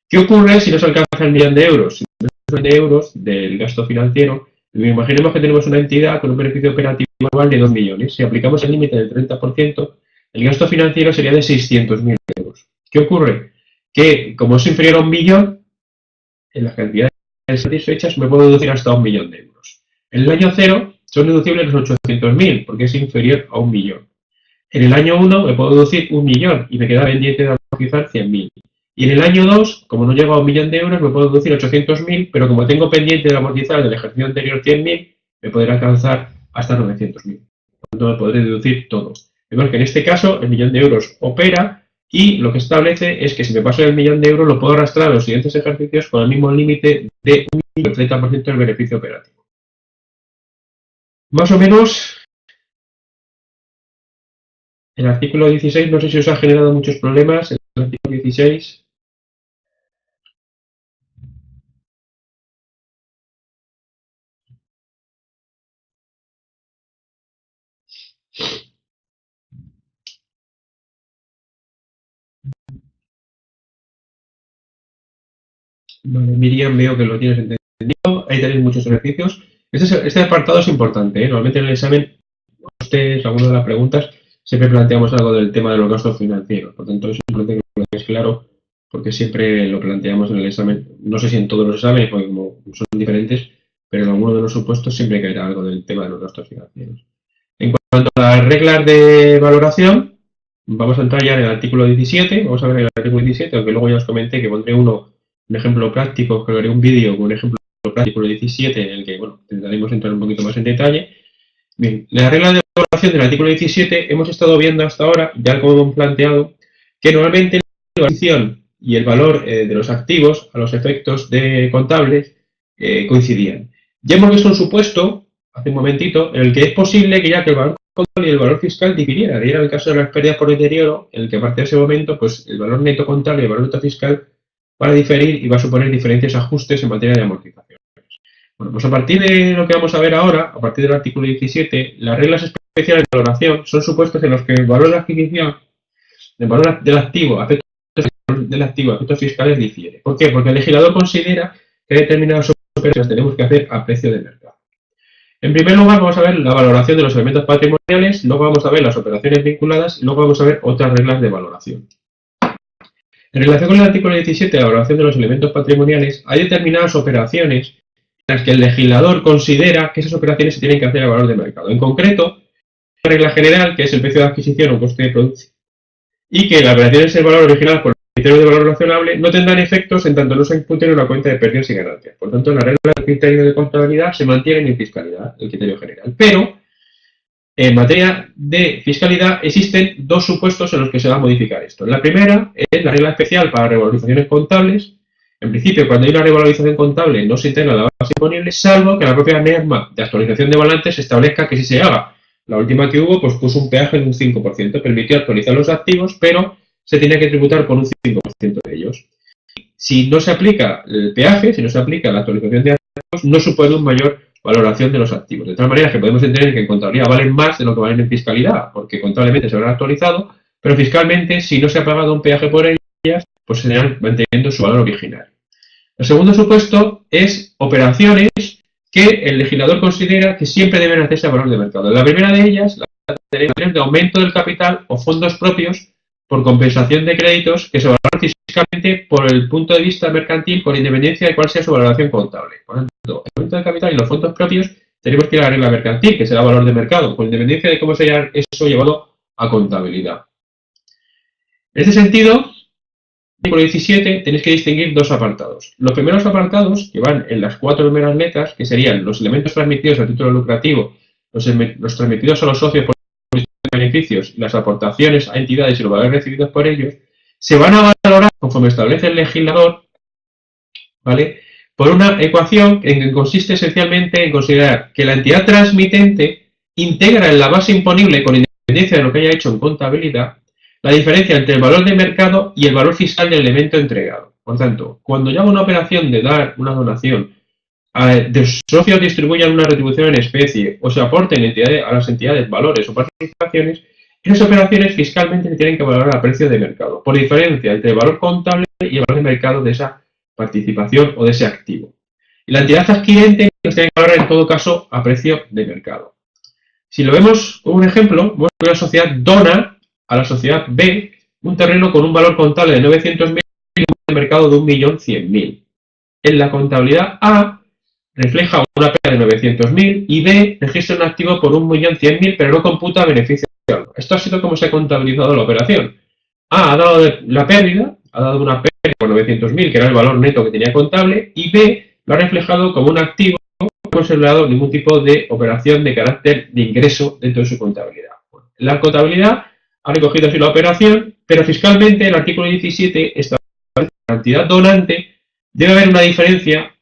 ¿Qué ocurre si no se alcanza el millón de euros? Si no se alcanza el millón de euros del gasto financiero, imaginemos que tenemos una entidad con un beneficio operativo anual de 2 millones. Si aplicamos el límite del 30%, el gasto financiero sería de 600.000 euros. ¿Qué ocurre? Que, como es inferior a 1 millón, en las cantidades satisfechas me puedo deducir hasta 1 millón de euros. En el año 0 son deducibles los 800.000, porque es inferior a 1 millón. En el año 1 me puedo deducir 1 millón y me queda pendiente de amortizar 100.000. Y en el año 2, como no llego a 1 millón de euros, me puedo deducir 800.000, pero como tengo pendiente de amortizar del ejercicio anterior 100.000, me podrá alcanzar hasta 900.000. Por lo tanto, me podré deducir todo. Vemos que en este caso el millón de euros opera y lo que establece es que si me paso del millón de euros lo puedo arrastrar a los siguientes ejercicios con el mismo límite de un 30% del beneficio operativo. Más o menos, el artículo 16, no sé si os ha generado muchos problemas, el artículo 16... Vale, Miriam, veo que lo tienes entendido. Ahí tenéis muchos ejercicios. Este apartado es importante, ¿eh? Normalmente en el examen, ustedes, algunas de las preguntas, siempre planteamos algo del tema de los gastos financieros. Por tanto, es importante que lo tengáis claro, porque siempre lo planteamos en el examen. No sé si en todos los exámenes, porque como son diferentes, pero en alguno de los supuestos siempre caerá algo del tema de los gastos financieros. En cuanto a las reglas de valoración, vamos a entrar ya en el artículo 17. Vamos a ver el artículo 17, aunque luego ya os comenté que pondré un ejemplo práctico, que haré un vídeo con un ejemplo práctico 17 en el que, bueno, intentaremos entrar un poquito más en detalle. Bien, la regla de valoración del artículo 17 hemos estado viendo hasta ahora, ya como hemos planteado, que normalmente la valoración y el valor de los activos a los efectos de contables coincidían. Ya hemos visto un supuesto, hace un momentito, en el que es posible que ya que el valor contable y el valor fiscal difirieran. Y era el caso de las pérdidas por deterioro, en el que a partir de ese momento, pues el valor neto contable y el valor neto fiscal van a diferir y va a suponer diferentes ajustes en materia de amortización. Bueno, pues a partir de lo que vamos a ver ahora, a partir del artículo 17, las reglas especiales de valoración son supuestos en los que el valor de adquisición, el valor del activo a efectos fiscales difiere. ¿Por qué? Porque el legislador considera que determinadas operaciones tenemos que hacer a precio de mercado. En primer lugar, vamos a ver la valoración de los elementos patrimoniales, luego vamos a ver las operaciones vinculadas y luego vamos a ver otras reglas de valoración. En relación con el artículo 17 de la valoración de los elementos patrimoniales, hay determinadas operaciones en las que el legislador considera que esas operaciones se tienen que hacer a valor de mercado. En concreto, la regla general, que es el precio de adquisición o coste de producción, y que la operación es el valor original por el criterio de valor razonable, no tendrán efectos en tanto no se imputen en una cuenta de pérdidas y ganancias. Por tanto, la regla del criterio de contabilidad se mantiene en fiscalidad, el criterio general. Pero, en materia de fiscalidad, existen dos supuestos en los que se va a modificar esto. La primera es la regla especial para revalorizaciones contables. En principio, cuando hay una revalorización contable, no se integra la base imponible, salvo que la propia norma de actualización de balances establezca que sí se haga. La última que hubo, pues puso un peaje de un 5%, permitió actualizar los activos, pero se tenía que tributar por un 5% de ellos. Si no se aplica el peaje, si no se aplica la actualización de activos, no supone una mayor valoración de los activos. De tal manera que podemos entender que en contabilidad valen más de lo que valen en fiscalidad, porque contablemente se habrán actualizado, pero fiscalmente, si no se ha pagado un peaje por ellas, pues se seguirán manteniendo su valor original. El segundo supuesto es operaciones que el legislador considera que siempre deben hacerse a valor de mercado. La primera de ellas, la de aumento del capital o fondos propios por compensación de créditos que se valoran fiscalmente por el punto de vista mercantil con independencia de cuál sea su valoración contable. Por lo tanto, el aumento del capital y los fondos propios tenemos que ir a la regla mercantil, que será valor de mercado, con independencia de cómo se haya eso llevado a contabilidad. En este sentido, artículo 17, tenéis que distinguir dos apartados. Los primeros apartados, que van en las 4 primeras letras, que serían los elementos transmitidos al título lucrativo, los transmitidos a los socios por beneficios, las aportaciones a entidades y los valores recibidos por ellos, se van a valorar conforme establece el legislador, ¿vale?, por una ecuación en que consiste esencialmente en considerar que la entidad transmitente integra en la base imponible con independencia de lo que haya hecho en contabilidad la diferencia entre el valor de mercado y el valor fiscal del elemento entregado. Por tanto, cuando yo hago una operación de dar una donación, de socios distribuyan una retribución en especie o se aporten a las entidades valores o participaciones, esas operaciones fiscalmente se tienen que valorar a precio de mercado, por diferencia entre el valor contable y el valor de mercado de esa participación o de ese activo. Y la entidad adquirente se tiene que valorar en todo caso a precio de mercado. Si lo vemos como un ejemplo, una sociedad dona a la sociedad B un terreno con un valor contable de 900.000 y un valor de mercado de 1.100.000. En la contabilidad A refleja una pérdida de 900.000 y B registra un activo por 1.100.000 pero no computa beneficio. Esto ha sido como se ha contabilizado la operación. A ha dado la pérdida, ha dado una pérdida por 900.000 que era el valor neto que tenía contable y B lo ha reflejado como un activo no ha considerado ningún tipo de operación de carácter de ingreso dentro de su contabilidad. La contabilidad ha recogido así la operación, pero fiscalmente el artículo 17 establece que la entidad donante debe haber una diferencia,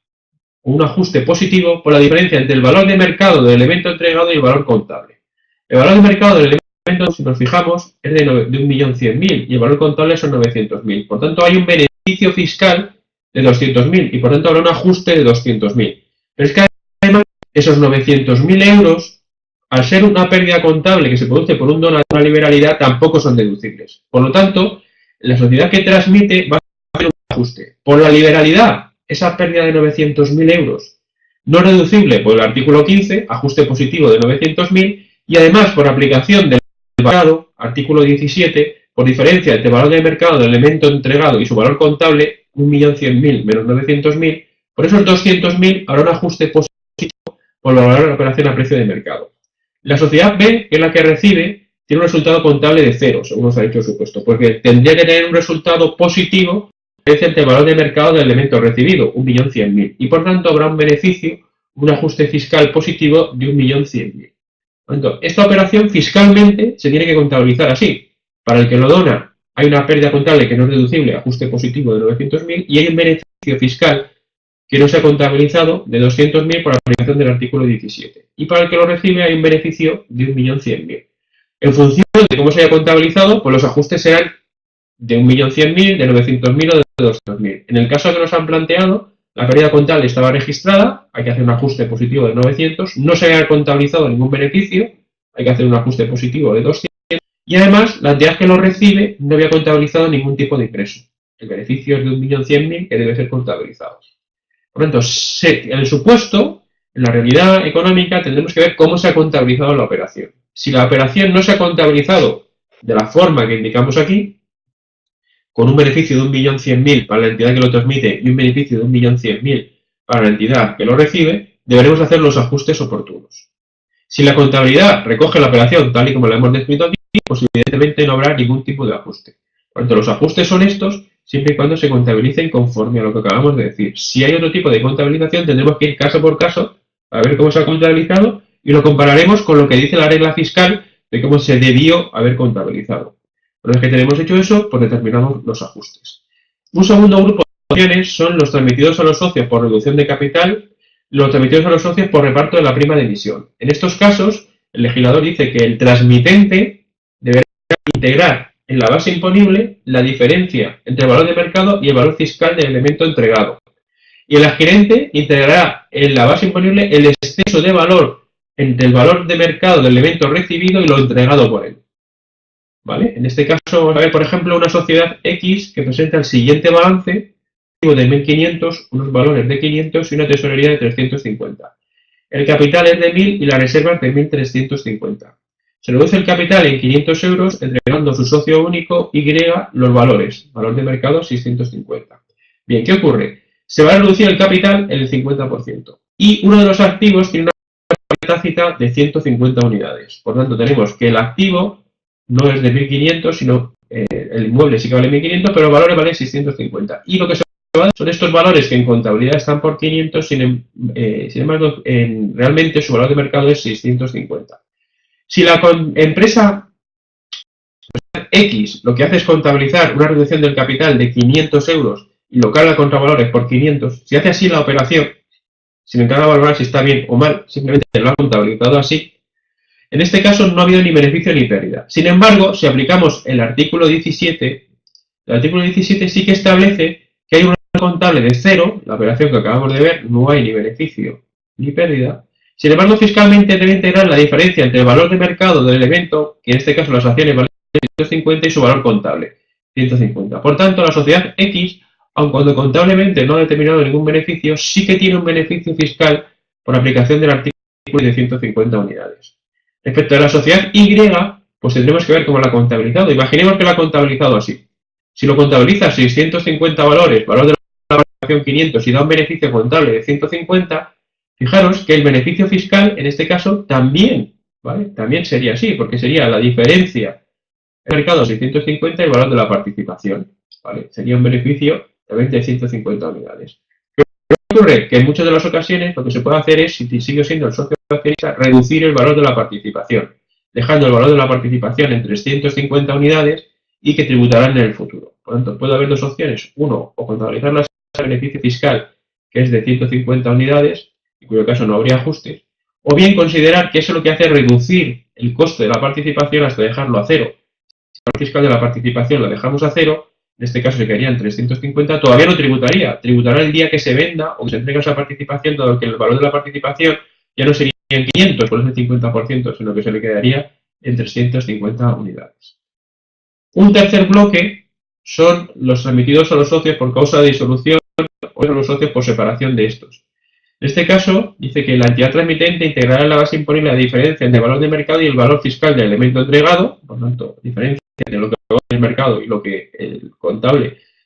un ajuste positivo por la diferencia entre el valor de mercado del elemento entregado y el valor contable. El valor de mercado del elemento, si nos fijamos, es de 1.100.000 y el valor contable son 900.000. Por tanto, hay un beneficio fiscal de 200.000 y por tanto habrá un ajuste de 200.000. Pero es que además esos 900.000 euros, al ser una pérdida contable que se produce por un donante de una liberalidad, tampoco son deducibles. Por lo tanto, la sociedad que transmite va a hacer un ajuste. Por la liberalidad, esa pérdida de 900.000 euros no reducible por el artículo 15, ajuste positivo de 900.000, y además por aplicación del mercado, artículo 17, por diferencia entre el valor de mercado del elemento entregado y su valor contable, 1.100.000 menos 900.000, por esos 200.000 habrá un ajuste positivo por valorar la operación a precio de mercado. La sociedad B, que es la que recibe, tiene un resultado contable de 0, según nos ha dicho el supuesto, porque tendría que tener un resultado positivo entre el valor de mercado del elemento recibido, 1.100.000, y por tanto habrá un beneficio, un ajuste fiscal positivo de 1.100.000. Por tanto, esta operación fiscalmente se tiene que contabilizar así. Para el que lo dona hay una pérdida contable que no es deducible, ajuste positivo de 900.000, y hay un beneficio fiscal que no se ha contabilizado de 200.000 por aplicación del artículo 17. Y para el que lo recibe hay un beneficio de 1.100.000. En función de cómo se haya contabilizado, pues los ajustes serán de 1.100.000, de 900.000 o de 200.000. En el caso que nos han planteado, la pérdida contable estaba registrada, hay que hacer un ajuste positivo de 900, no se había contabilizado ningún beneficio, hay que hacer un ajuste positivo de 200, y además la entidad que lo recibe no había contabilizado ningún tipo de ingreso. El beneficio es de 1.100.000 que debe ser contabilizado. Por lo tanto, en el supuesto, en la realidad económica, tendremos que ver cómo se ha contabilizado la operación. Si la operación no se ha contabilizado de la forma que indicamos aquí, con un beneficio de 1.100.000 para la entidad que lo transmite y un beneficio de 1.100.000 para la entidad que lo recibe, deberemos hacer los ajustes oportunos. Si la contabilidad recoge la operación tal y como la hemos descrito aquí, pues evidentemente no habrá ningún tipo de ajuste. Por lo tanto, los ajustes son estos siempre y cuando se contabilicen conforme a lo que acabamos de decir. Si hay otro tipo de contabilización, tendremos que ir caso por caso a ver cómo se ha contabilizado y lo compararemos con lo que dice la regla fiscal de cómo se debió haber contabilizado. Una vez que tenemos hecho eso, pues determinamos los ajustes. Un segundo grupo de opciones son los transmitidos a los socios por reducción de capital, los transmitidos a los socios por reparto de la prima de emisión. En estos casos, el legislador dice que el transmitente deberá integrar en la base imponible la diferencia entre el valor de mercado y el valor fiscal del elemento entregado. Y el adquirente integrará en la base imponible el exceso de valor entre el valor de mercado del elemento recibido y lo entregado por él. ¿Vale? En este caso, vamos a ver, por ejemplo, una sociedad X que presenta el siguiente balance de 1.500, unos valores de 500 y una tesorería de 350. El capital es de 1.000 y la reserva es de 1.350. Se reduce el capital en 500 euros entregando a su socio único Y los valores. Valor de mercado 650. Bien, ¿qué ocurre? Se va a reducir el capital en el 50%. Y uno de los activos tiene una tácita de 150 unidades. Por tanto, tenemos que el activo no es de 1.500, sino el inmueble sí que vale 1.500, pero el valor vale 650. Y lo que se va a dar son estos valores que en contabilidad están por 500, sin embargo, realmente su valor de mercado es 650. Si la empresa X lo que hace es contabilizar una reducción del capital de 500 euros y lo carga contra valores por 500, si hace así la operación, sin entrar a valorar si está bien o mal, simplemente lo ha contabilizado así, en este caso no ha habido ni beneficio ni pérdida. Sin embargo, si aplicamos el artículo 17 sí que establece que hay un valor contable de 0, la operación que acabamos de ver, no hay ni beneficio ni pérdida. Sin embargo, fiscalmente debe integrar la diferencia entre el valor de mercado del elemento, que en este caso las acciones valen 150, y su valor contable, 150. Por tanto, la sociedad X, aun cuando contablemente no ha determinado ningún beneficio, sí que tiene un beneficio fiscal por aplicación del artículo de 150 unidades. Respecto a la sociedad Y, pues tendremos que ver cómo la ha contabilizado. Imaginemos que la ha contabilizado así. Si lo contabiliza 650 valores, valor de la operación 500 y da un beneficio contable de 150, fijaros que el beneficio fiscal, en este caso, también, ¿vale? También sería así, porque sería la diferencia del mercado 650 y el valor de la participación, ¿vale? Sería un beneficio también de 150 unidades. ¿Qué ocurre? Que en muchas de las ocasiones lo que se puede hacer es, si sigue siendo el socio accionista, reducir el valor de la participación, dejando el valor de la participación en 350 unidades y que tributarán en el futuro. Por lo tanto, puede haber dos opciones. Uno, o contabilizar el beneficio fiscal, que es de 150 unidades, en cuyo caso no habría ajustes, o bien considerar que eso lo que hace es reducir el coste de la participación hasta dejarlo a cero. Si el valor fiscal de la participación lo dejamos a cero, en este caso se quedarían 350, todavía no tributaría. Tributará el día que se venda o que se entregue esa participación, dado que el valor de la participación ya no sería en 500, por ese 50%, sino que se le quedaría en 350 unidades. Un tercer bloque son los transmitidos a los socios por causa de disolución o a los socios por separación de estos. En este caso, dice que la entidad transmitente integrará en la base imponible la diferencia entre el valor de mercado y el valor fiscal del elemento entregado, por lo tanto, diferencia entre lo que vale el mercado y lo que el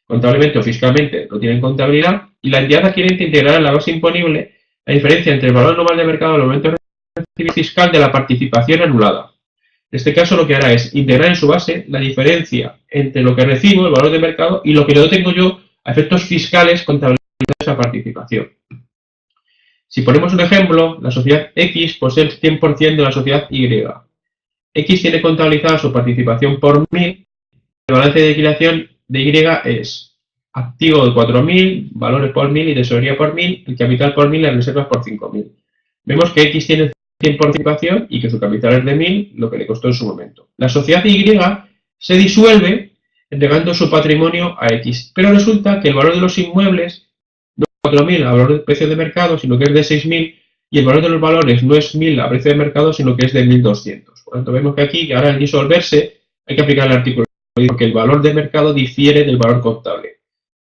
contablemente o fiscalmente lo tiene en contabilidad, y la entidad adquirente integrará en la base imponible la diferencia entre el valor normal de mercado del elemento fiscal de la participación anulada. En este caso lo que hará es integrar en su base la diferencia entre lo que recibo, el valor de mercado, y lo que no tengo yo a efectos fiscales contabilizados esa participación. Si ponemos un ejemplo, la sociedad X posee el 100% de la sociedad Y. X tiene contabilizada su participación por 1.000, el balance de liquidación de Y es activo de 4.000, valores por 1.000 y tesorería por 1.000, el capital por 1.000 y las reservas por 5.000. Vemos que X tiene 100 por participación y que su capital es de 1.000, lo que le costó en su momento. La sociedad Y se disuelve entregando su patrimonio a X, pero resulta que el valor de los inmuebles no es 4.000 a valor de precio de mercado, sino que es de 6.000, y el valor de los valores no es 1.000 a precio de mercado, sino que es de 1.200. Por lo tanto, vemos que aquí, ahora al disolverse, hay que aplicar el artículo porque el valor de mercado difiere del valor contable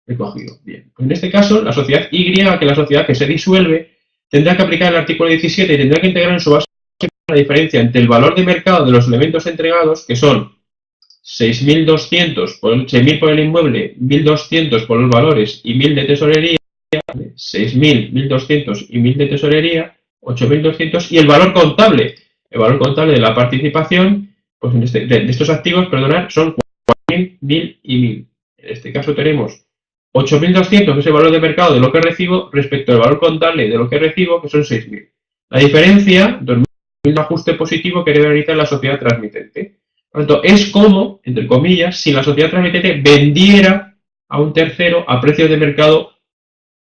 recogido. Bien, pues en este caso, la sociedad Y, que la sociedad que se disuelve, tendrá que aplicar el artículo 17 y tendrá que integrar en su base la diferencia entre el valor de mercado de los elementos entregados, que son 6.200 por 6.000 por el inmueble, 1.200 por los valores y 1.000 de tesorería, 6.000, 1.200 y 1.000 de tesorería, 8.200, y el valor contable de la participación, pues de estos activos, perdonad, son 4.000, 1.000 y 1.000. En este caso tenemos 8.200, que es el valor de mercado de lo que recibo, respecto al valor contable de lo que recibo, que son 6.000. La diferencia, 2.000, es un ajuste positivo que debe realizar la sociedad transmitente. Por lo tanto, es como, entre comillas, si la sociedad transmitente vendiera a un tercero a precio de mercado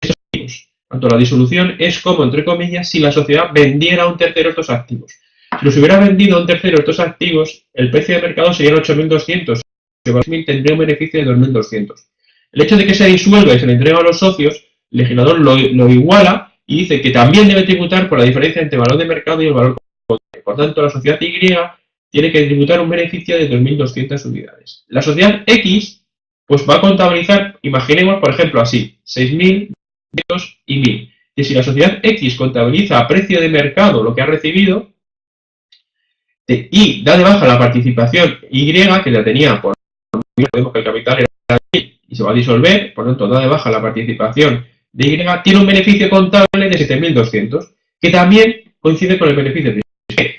estos activos. Por lo tanto, la disolución es como, entre comillas, si la sociedad vendiera a un tercero estos activos. Si los hubiera vendido a un tercero estos activos, el precio de mercado sería 8.200. Tendría un beneficio de 2.200. El hecho de que se disuelva y se le entrega a los socios, el legislador lo iguala y dice que también debe tributar por la diferencia entre el valor de mercado y el valor contable. Por tanto, la sociedad Y tiene que tributar un beneficio de 2.200 unidades. La sociedad X pues va a contabilizar, imaginemos, por ejemplo, así, 6.000 y 1.000. Y si la sociedad X contabiliza a precio de mercado lo que ha recibido y da de baja la participación Y, que la tenía por podemos que el capital era de 1.000 y se va a disolver, por lo tanto da de baja la participación de Y, tiene un beneficio contable de 7.200, que también coincide con el beneficio de Y.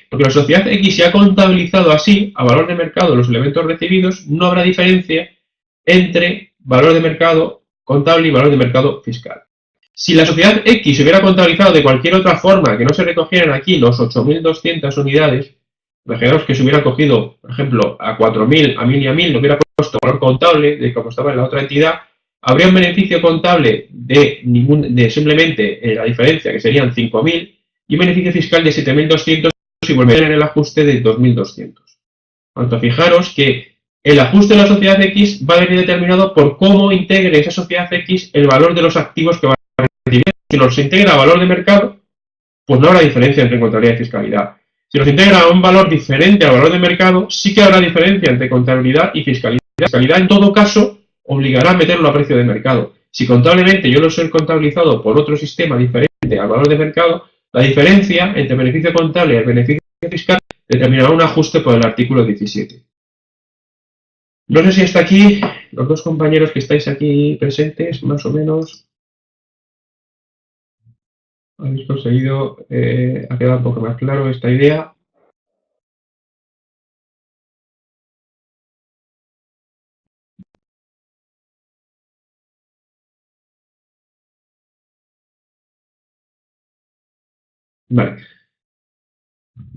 Porque la sociedad X se ha contabilizado así, a valor de mercado, los elementos recibidos, no habrá diferencia entre valor de mercado contable y valor de mercado fiscal. Si la sociedad X se hubiera contabilizado de cualquier otra forma que no se recogieran aquí los 8.200 unidades, imaginaos que se hubiera cogido, por ejemplo, a 4.000, a 1.000 y a 1.000, lo hubiera puesto valor contable de como estaba en la otra entidad, habría un beneficio contable de simplemente la diferencia, que serían 5.000, y un beneficio fiscal de 7.200 y volvería en el ajuste de 2.200. Por tanto, fijaros que el ajuste de la sociedad X va a venir determinado por cómo integre esa sociedad X el valor de los activos que va a recibir. Si los integra a valor de mercado, pues no habrá diferencia entre contabilidad y fiscalidad. Si los integra a un valor diferente al valor de mercado, sí que habrá diferencia entre contabilidad y fiscalidad. La fiscalidad, en todo caso, obligará a meterlo a precio de mercado. Si contablemente yo lo soy contabilizado por otro sistema diferente al valor de mercado, la diferencia entre el beneficio contable y el beneficio fiscal determinará un ajuste por el artículo 17. No sé si hasta aquí, los dos compañeros que estáis aquí presentes, más o menos, habéis conseguido, ha quedado un poco más claro esta idea. Vale.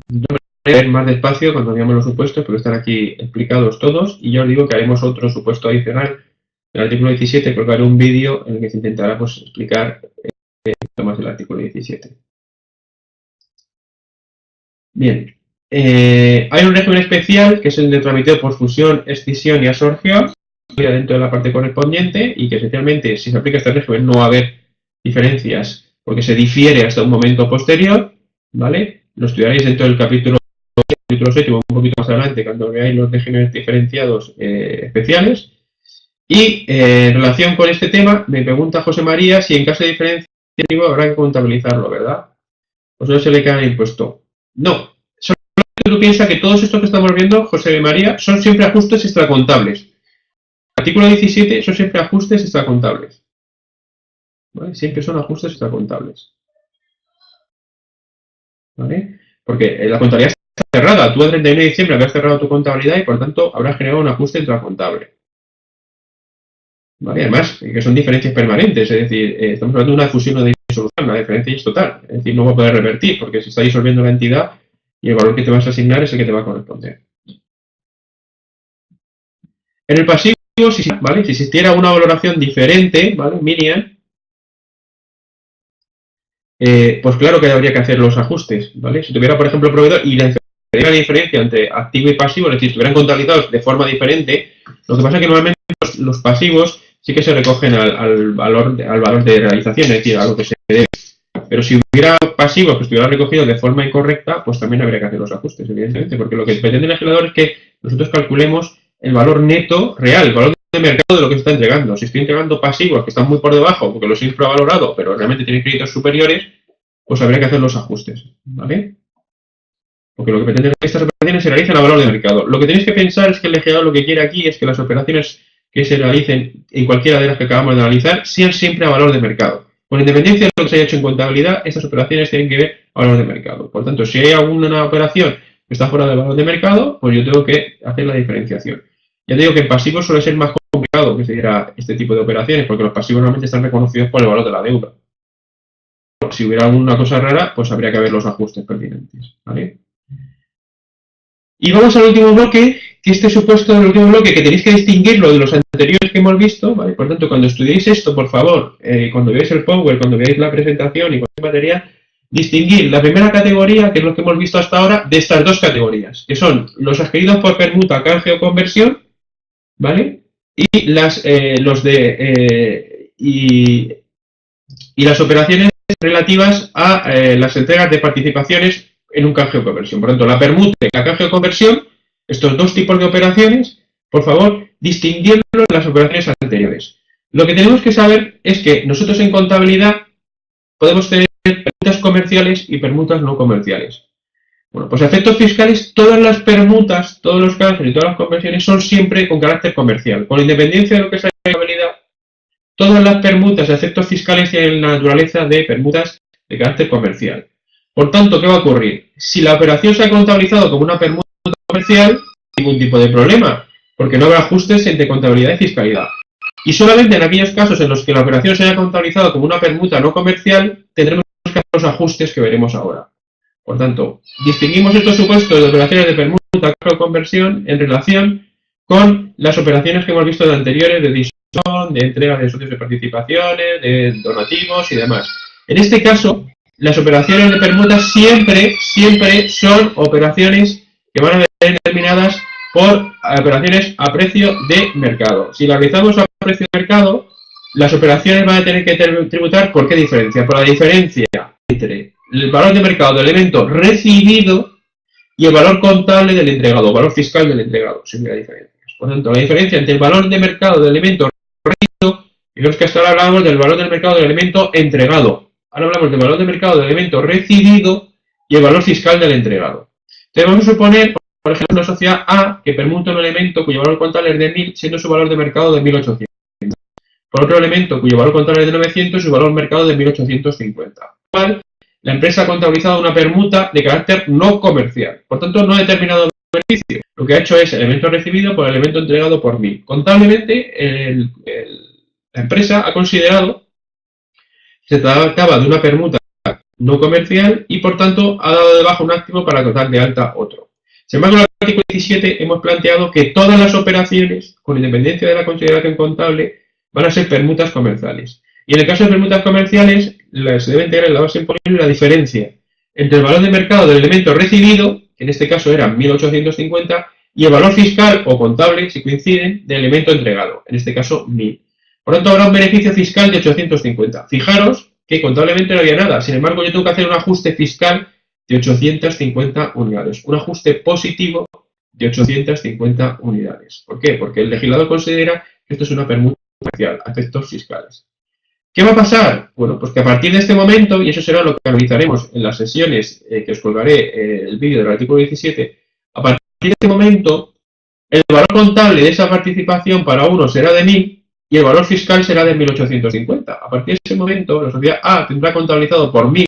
Yo voy a leer más despacio cuando veamos los supuestos, porque están aquí explicados todos, y ya os digo que haremos otro supuesto adicional. El artículo 17, creo que haré un vídeo en el que se intentará pues, explicar más del artículo 17. Bien. Hay un régimen especial, que es el de tramiteo por fusión, escisión y absorción, dentro de la parte correspondiente, y que esencialmente, si se aplica este régimen, no va a haber diferencias, porque se difiere hasta un momento posterior, ¿vale? Lo estudiaréis dentro del capítulo 7, un poquito más adelante, cuando veáis los regímenes diferenciados especiales. Y en relación con este tema, me pregunta José María si en caso de diferencia habrá que contabilizarlo, ¿verdad? Pues no se le queda el impuesto. No. Solamente tú piensas que todos estos que estamos viendo, José María, son siempre ajustes extracontables. Artículo 17 son siempre ajustes extracontables. ¿Vale? Siempre son ajustes extracontables. ¿Vale? Porque la contabilidad está cerrada. Tú el 31 de diciembre habrás cerrado tu contabilidad y por tanto habrás generado un ajuste intracontable. ¿Vale? Además, que son diferencias permanentes, es decir, estamos hablando de una fusión o de disolución, la diferencia es total, es decir, no va a poder revertir porque se está disolviendo la entidad y el valor que te vas a asignar es el que te va a corresponder. En el pasivo ¿vale? Si existiera una valoración diferente, ¿vale? Minian, pues claro que habría que hacer los ajustes, ¿vale? Si tuviera, por ejemplo, proveedor y la diferencia entre activo y pasivo, es decir, estuvieran contabilizados de forma diferente, lo que pasa es que normalmente los pasivos sí que se recogen al valor de realización, es decir, a lo que se debe. Pero si hubiera pasivos que estuvieran recogidos de forma incorrecta, pues también habría que hacer los ajustes, evidentemente, porque lo que pretende el legislador es que nosotros calculemos el valor neto real, el valor de mercado de lo que se está entregando. Si estoy entregando pasivos que están muy por debajo porque los he infravalorado, pero realmente tienen créditos superiores, pues habría que hacer los ajustes, ¿vale? Porque lo que pretende es que estas operaciones se realicen a valor de mercado. Lo que tenéis que pensar es que el legislador lo que quiere aquí es que las operaciones que se realicen en cualquiera de las que acabamos de analizar sean siempre a valor de mercado. Con independencia de lo que se haya hecho en contabilidad, estas operaciones tienen que ver a valor de mercado. Por tanto, si hay alguna operación que está fuera del valor de mercado, pues yo tengo que hacer la diferenciación. Ya te digo que en pasivos suele ser más complicado que se diera este tipo de operaciones, porque los pasivos normalmente están reconocidos por el valor de la deuda. Si hubiera alguna cosa rara, pues habría que ver los ajustes pertinentes, ¿vale? Y vamos al último bloque, que este supuesto del último bloque, que tenéis que distinguirlo de los anteriores que hemos visto, ¿vale? Por tanto, cuando estudiéis esto, por favor, cuando veáis el Power, cuando veáis la presentación y cualquier material, distinguir la primera categoría, que es lo que hemos visto hasta ahora, de estas dos categorías, que son los adquiridos por permuta, canje o conversión, ¿vale? Y las operaciones relativas a las entregas de participaciones en un canje o conversión. Por tanto, la permuta y la canje o conversión, estos dos tipos de operaciones, por favor, distinguirlos de las operaciones anteriores. Lo que tenemos que saber es que nosotros en contabilidad podemos tener permutas comerciales y permutas no comerciales. Bueno, pues a efectos fiscales, todas las permutas, todos los canjes y todas las conversiones son siempre con carácter comercial. Con independencia de lo que sea en contabilidad, todas las permutas a efectos fiscales tienen la naturaleza de permutas de carácter comercial. Por tanto, ¿qué va a ocurrir? Si la operación se ha contabilizado como una permuta comercial, no hay ningún tipo de problema, porque no habrá ajustes entre contabilidad y fiscalidad. Y solamente en aquellos casos en los que la operación se haya contabilizado como una permuta no comercial, tendremos que hacer los ajustes que veremos ahora. Por tanto, distinguimos estos supuestos de operaciones de permuta o conversión en relación con las operaciones que hemos visto de anteriores de disolución, de entrega de socios de participaciones, de donativos y demás. En este caso, las operaciones de permuta siempre son operaciones que van a ser determinadas por operaciones a precio de mercado. Si las realizamos a precio de mercado, las operaciones van a tener que tributar ¿por qué diferencia? Por la diferencia entre el valor de mercado del elemento recibido y el valor contable del entregado, el valor fiscal del entregado, sin la diferencia. Por tanto, la diferencia entre el valor de mercado del elemento recibido, y los que hasta ahora hablamos del valor del mercado del elemento entregado. Ahora hablamos del valor de mercado del elemento recibido y el valor fiscal del entregado. Entonces vamos a suponer, por ejemplo, una sociedad A que permuta un elemento cuyo valor contable es de 1000, siendo su valor de mercado de 1800. Por otro elemento cuyo valor contable es de 900 y su valor mercado de 1850. La empresa ha contabilizado una permuta de carácter no comercial. Por tanto, no ha determinado el beneficio. Lo que ha hecho es el elemento recibido por el elemento entregado por 1000. Contablemente, la empresa ha considerado que se trataba de una permuta no comercial y, por tanto, ha dado de baja un activo para dar de alta otro. Sin embargo, en el artículo 17 hemos planteado que todas las operaciones, con independencia de la consideración contable, van a ser permutas comerciales. Y en el caso de permutas comerciales, se debe integrar en la base imponible la diferencia entre el valor de mercado del elemento recibido, que en este caso era 1850, y el valor fiscal o contable, si coinciden, del elemento entregado, en este caso 1000. Por lo tanto, habrá un beneficio fiscal de 850. Fijaros que contablemente no había nada, sin embargo, yo tengo que hacer un ajuste fiscal de 850 unidades, un ajuste positivo de 850 unidades. ¿Por qué? Porque el legislador considera que esto es una permuta comercial, a efectos fiscales. ¿Qué va a pasar? Bueno, pues que a partir de este momento, y eso será lo que analizaremos en las sesiones que os colgaré el vídeo del artículo 17, a partir de este momento, el valor contable de esa participación para uno será de 1000 y el valor fiscal será de 1850. A partir de ese momento, la sociedad A tendrá contabilizado por 1000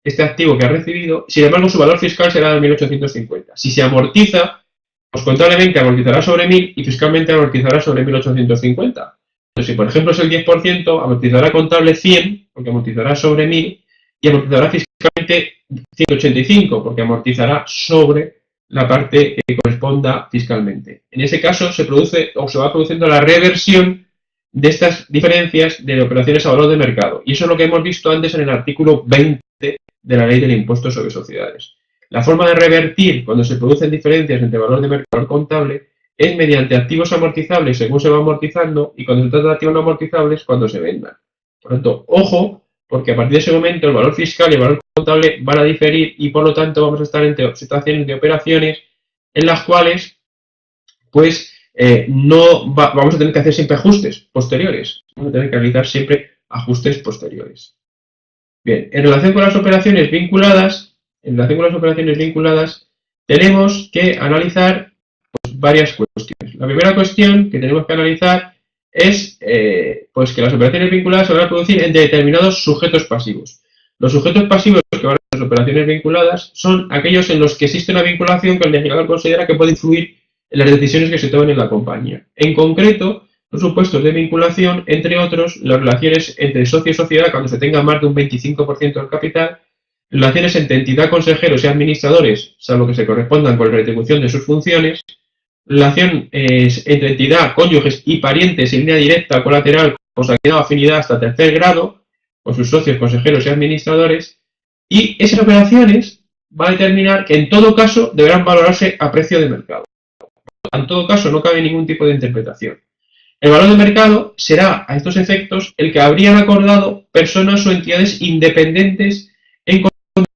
este activo que ha recibido, sin embargo, su valor fiscal será de 1850. Si se amortiza, pues contablemente amortizará sobre 1000 y fiscalmente amortizará sobre 1850. Entonces, si por ejemplo es el 10%, amortizará contable 100, porque amortizará sobre 1000, y amortizará fiscalmente 185, porque amortizará sobre la parte que corresponda fiscalmente. En ese caso se produce o se va produciendo la reversión de estas diferencias de operaciones a valor de mercado. Y eso es lo que hemos visto antes en el artículo 20 de la Ley del Impuesto sobre Sociedades. La forma de revertir cuando se producen diferencias entre valor de mercado y valor contable es mediante activos amortizables según se va amortizando y cuando se trata de activos no amortizables cuando se vendan. Por lo tanto, ojo, porque a partir de ese momento el valor fiscal y el valor contable van a diferir y por lo tanto vamos a estar en situaciones de operaciones en las cuales pues vamos a tener que hacer siempre ajustes posteriores. Vamos a tener que realizar siempre ajustes posteriores. Bien, en relación con las operaciones vinculadas, tenemos que analizar pues, varias cuestiones. La primera cuestión que tenemos que analizar es pues que las operaciones vinculadas se van a producir entre determinados sujetos pasivos. Los sujetos pasivos que van a las operaciones vinculadas son aquellos en los que existe una vinculación que el legislador considera que puede influir en las decisiones que se toman en la compañía. En concreto, los supuestos de vinculación, entre otros, las relaciones entre socio y sociedad cuando se tenga más de un 25% del capital, relaciones entre entidad, consejeros y administradores, salvo que se correspondan con la retribución de sus funciones, relación entre entidad, cónyuges y parientes en línea directa, colateral, consanguinidad o afinidad hasta tercer grado, con sus socios, consejeros y administradores, y esas operaciones van a determinar que en todo caso deberán valorarse a precio de mercado. En todo caso no cabe ningún tipo de interpretación. El valor de mercado será, a estos efectos, el que habrían acordado personas o entidades independientes en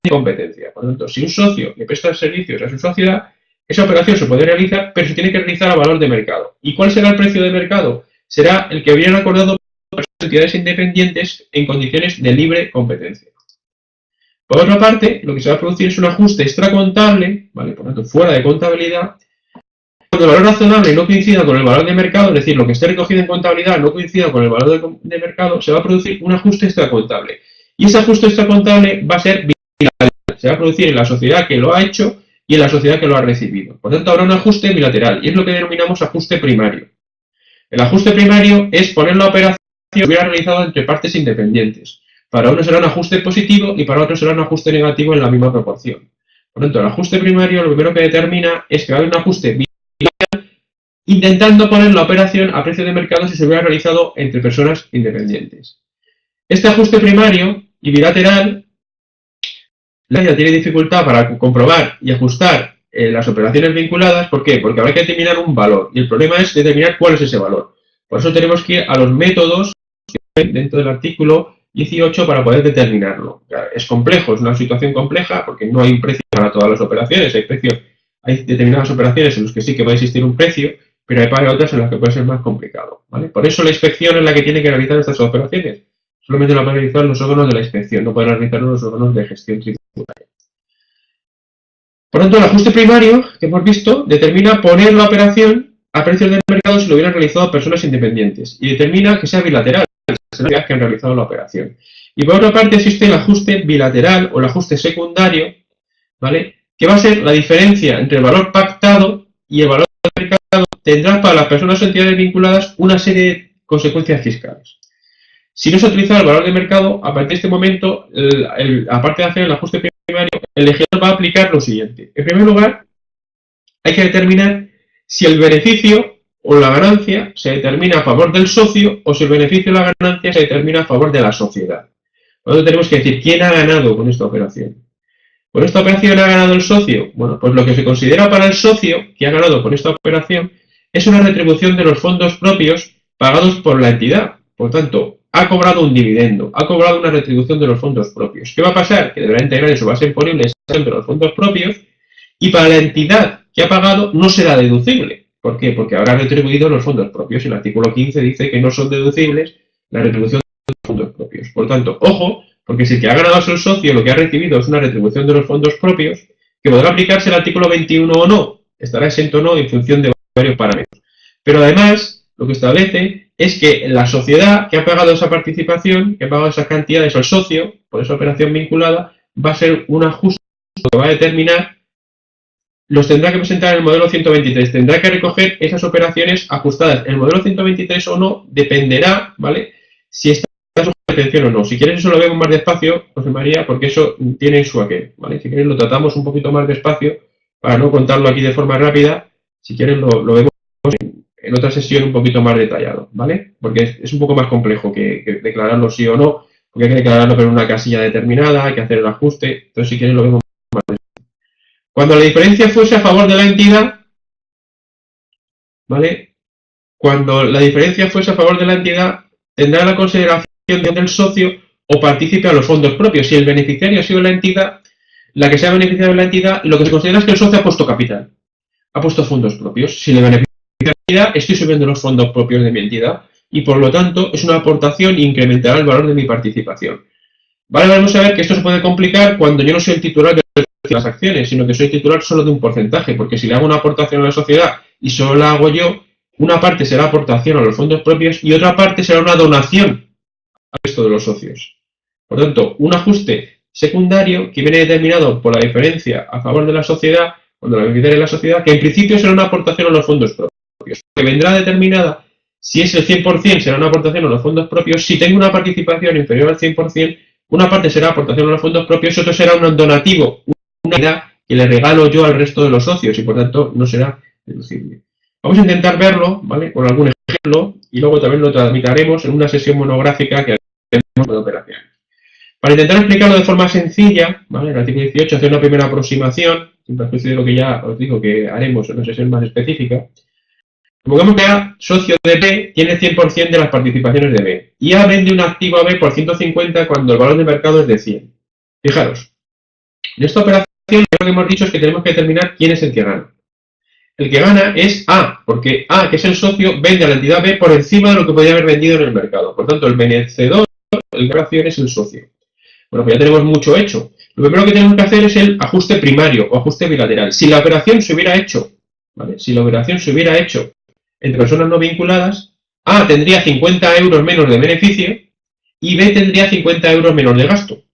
competencia. Por lo tanto, si un socio le presta servicios a su sociedad, esa operación se puede realizar, pero se tiene que realizar a valor de mercado. ¿Y cuál será el precio de mercado? Será el que habrían acordado personas o entidades independientes en condiciones de libre competencia. Por otra parte, lo que se va a producir es un ajuste extracontable, ¿vale? Por lo tanto, fuera de contabilidad. Cuando el valor razonable no coincida con el valor de mercado, es decir, lo que esté recogido en contabilidad no coincida con el valor de mercado, se va a producir un ajuste extracontable. Y ese ajuste extracontable va a ser bilateral. Se va a producir en la sociedad que lo ha hecho y en la sociedad que lo ha recibido. Por tanto, habrá un ajuste bilateral y es lo que denominamos ajuste primario. El ajuste primario es poner la operación que hubiera realizado entre partes independientes. Para uno será un ajuste positivo y para otro será un ajuste negativo en la misma proporción. Por tanto, el ajuste primario lo primero que determina es que va a haber un ajuste intentando poner la operación a precio de mercado si se hubiera realizado entre personas independientes. Este ajuste primario y bilateral, la ya tiene dificultad para comprobar y ajustar las operaciones vinculadas. ¿Por qué? Porque habrá que determinar un valor y el problema es determinar cuál es ese valor. Por eso tenemos que ir a los métodos que hay dentro del artículo 18 para poder determinarlo. Es complejo, es una situación compleja porque no hay un precio para todas las operaciones. Hay determinadas operaciones en las que sí que puede existir un precio, pero hay para otras en las que puede ser más complicado, ¿vale? Por eso la inspección es la que tiene que realizar estas operaciones. Solamente la pueden realizar los órganos de la inspección, no pueden realizarlo los órganos de gestión tributaria. Por lo tanto, el ajuste primario que hemos visto determina poner la operación a precios de mercado si lo hubieran realizado personas independientes y determina que sea bilateral, las que han realizado la operación. Y por otra parte existe el ajuste bilateral o el ajuste secundario, ¿vale? Que va a ser la diferencia entre el valor pactado y el valor de mercado, tendrá para las personas o entidades vinculadas una serie de consecuencias fiscales. Si no se utiliza el valor de mercado, a partir de este momento, aparte de hacer el ajuste primario, el legislador va a aplicar lo siguiente. En primer lugar, hay que determinar si el beneficio o la ganancia se determina a favor del socio o si el beneficio o la ganancia se determina a favor de la sociedad. Por lo tanto, tenemos que decir quién ha ganado con esta operación. ¿Con esta operación ha ganado el socio? Bueno, pues lo que se considera para el socio que ha ganado con esta operación es una retribución de los fondos propios pagados por la entidad. Por tanto, ha cobrado un dividendo, ha cobrado una retribución de los fondos propios. ¿Qué va a pasar? Que deberá integrar en su base imponible de los fondos propios y para la entidad que ha pagado no será deducible. ¿Por qué? Porque habrá retribuido los fondos propios. El artículo 15 dice que no son deducibles la retribución de los fondos propios. Por tanto, ojo, porque si el que ha ganado es el socio, lo que ha recibido es una retribución de los fondos propios, que podrá aplicarse el artículo 21 o no, estará exento o no en función de varios parámetros. Pero además, lo que establece es que la sociedad que ha pagado esa participación, que ha pagado esas cantidades al socio, por esa operación vinculada, va a ser un ajuste que va a determinar, los tendrá que presentar en el modelo 123, tendrá que recoger esas operaciones ajustadas. El modelo 123 o no dependerá, ¿vale? Si está atención o no. Si quieres eso lo vemos más despacio, José María, porque eso tiene su aquel, ¿vale? Si quieres lo tratamos un poquito más despacio, para no contarlo aquí de forma rápida, si quieren lo vemos en otra sesión un poquito más detallado, ¿vale? Porque es un poco más complejo que declararlo sí o no, porque hay que declararlo en una casilla determinada, hay que hacer el ajuste, entonces si quieren lo vemos más. Cuando la diferencia fuese a favor de la entidad, ¿vale? Cuando la diferencia fuese a favor de la entidad, tendrá la consideración del socio o partícipe a los fondos propios. Si el beneficiario ha sido la entidad, la que se ha beneficiado de la entidad, lo que se considera es que el socio ha puesto capital, ha puesto fondos propios. Si le beneficia la entidad, estoy subiendo los fondos propios de mi entidad y por lo tanto es una aportación e incrementará el valor de mi participación. Vale, vamos a ver que esto se puede complicar cuando yo no soy el titular de las acciones, sino que soy titular solo de un porcentaje, porque si le hago una aportación a la sociedad y solo la hago yo, una parte será aportación a los fondos propios y otra parte será una donación al resto de los socios. Por tanto, un ajuste secundario que viene determinado por la diferencia a favor de la sociedad, cuando la beneficiaria de la sociedad, que en principio será una aportación a los fondos propios, que vendrá determinada, si es el 100% será una aportación a los fondos propios, si tengo una participación inferior al 100%, una parte será aportación a los fondos propios y otro será un donativo, una unidad que le regalo yo al resto de los socios y por tanto no será deducible. Vamos a intentar verlo, ¿vale? Con algún ejemplo y luego también lo tramitaremos en una sesión monográfica que haremos de operaciones. Para intentar explicarlo de forma sencilla, ¿vale? En el artículo 18 hacer una primera aproximación, sin perjuicio de lo que ya os digo que haremos en una sesión más específica. Supongamos que A, socio de B, tiene 100% de las participaciones de B y A vende un activo a B por 150 cuando el valor de mercado es de 100. Fijaros, en esta operación lo que hemos dicho es que tenemos que determinar quién es el que gana. El que gana es A, porque A, que es el socio, vende a la entidad B por encima de lo que podría haber vendido en el mercado. Por tanto, el vencedor de la operación es el socio. Bueno, pues ya tenemos mucho hecho. Lo primero que tenemos que hacer es el ajuste primario o ajuste bilateral. Si la operación se hubiera hecho, ¿vale? Si la operación se hubiera hecho entre personas no vinculadas, A tendría 50 euros menos de beneficio y B tendría 50 euros menos de gasto.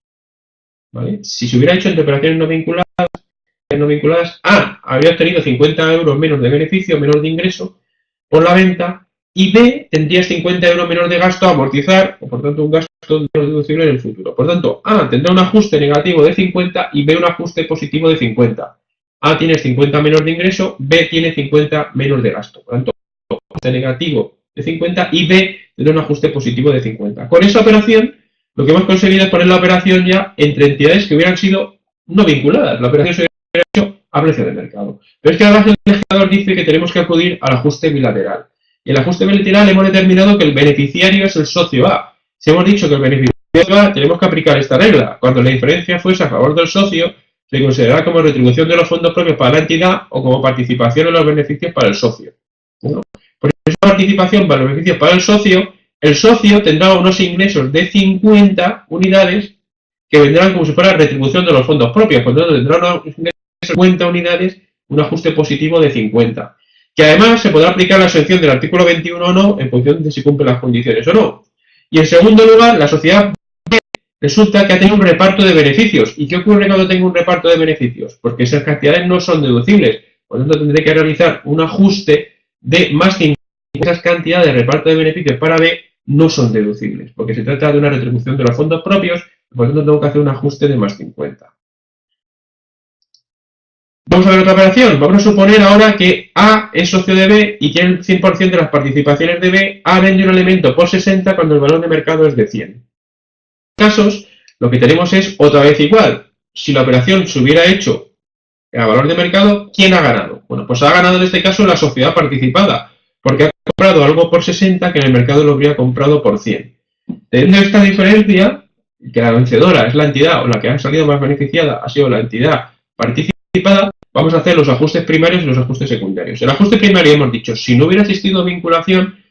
¿Vale? Si se hubiera hecho entre operaciones no vinculadas, A habría obtenido 50 euros menos de beneficio, menos de ingreso por la venta, y B tendría 50 euros menos de gasto a amortizar, o por tanto un gasto menos deducible en el futuro. Por tanto, A tendrá un ajuste negativo de 50 y B un ajuste positivo de 50. A tiene 50 menos de ingreso, B tiene 50 menos de gasto. Por tanto, ajuste negativo de 50 y B tendrá un ajuste positivo de 50. Con esa operación, lo que hemos conseguido es poner la operación ya entre entidades que hubieran sido no vinculadas. La operación se hubiera hecho a precio de mercado. Pero es que además el legislador dice que tenemos que acudir al ajuste bilateral. Y el ajuste bilateral hemos determinado que el beneficiario es el socio A. Si hemos dicho que el beneficiario A, tenemos que aplicar esta regla. Cuando la diferencia fuese a favor del socio, se considerará como retribución de los fondos propios para la entidad o como participación en los beneficios para el socio. Bueno, por esa participación para los beneficios para el socio tendrá unos ingresos de 50 unidades que vendrán como si fuera retribución de los fondos propios. Por lo tanto, tendrá unos ingresos de 50 unidades, un ajuste positivo de 50. Que además se podrá aplicar la exención del artículo 21 o no en función de si cumplen las condiciones o no. Y en segundo lugar, la sociedad B resulta que ha tenido un reparto de beneficios. ¿Y qué ocurre cuando tengo un reparto de beneficios? Porque esas cantidades no son deducibles. Por lo tanto, tendré que realizar un ajuste de más 50. Esas cantidades de reparto de beneficios para B no son deducibles, porque se trata de una retribución de los fondos propios, por lo tanto tengo que hacer un ajuste de más 50. Vamos a ver otra operación. Vamos a suponer ahora que A es socio de B y tiene el 100% de las participaciones de B. A vende un elemento por 60 cuando el valor de mercado es de 100. En casos, lo que tenemos es otra vez igual. Si la operación se hubiera hecho a valor de mercado, ¿quién ha ganado? Bueno, pues ha ganado en este caso la sociedad participada, porque ha comprado algo por 60 que en el mercado lo habría comprado por 100. Teniendo esta diferencia, que la vencedora es la entidad o la que ha salido más beneficiada ha sido la entidad participada, vamos a hacer los ajustes primarios y los ajustes secundarios. El ajuste primario hemos dicho, si no hubiera existido vinculación,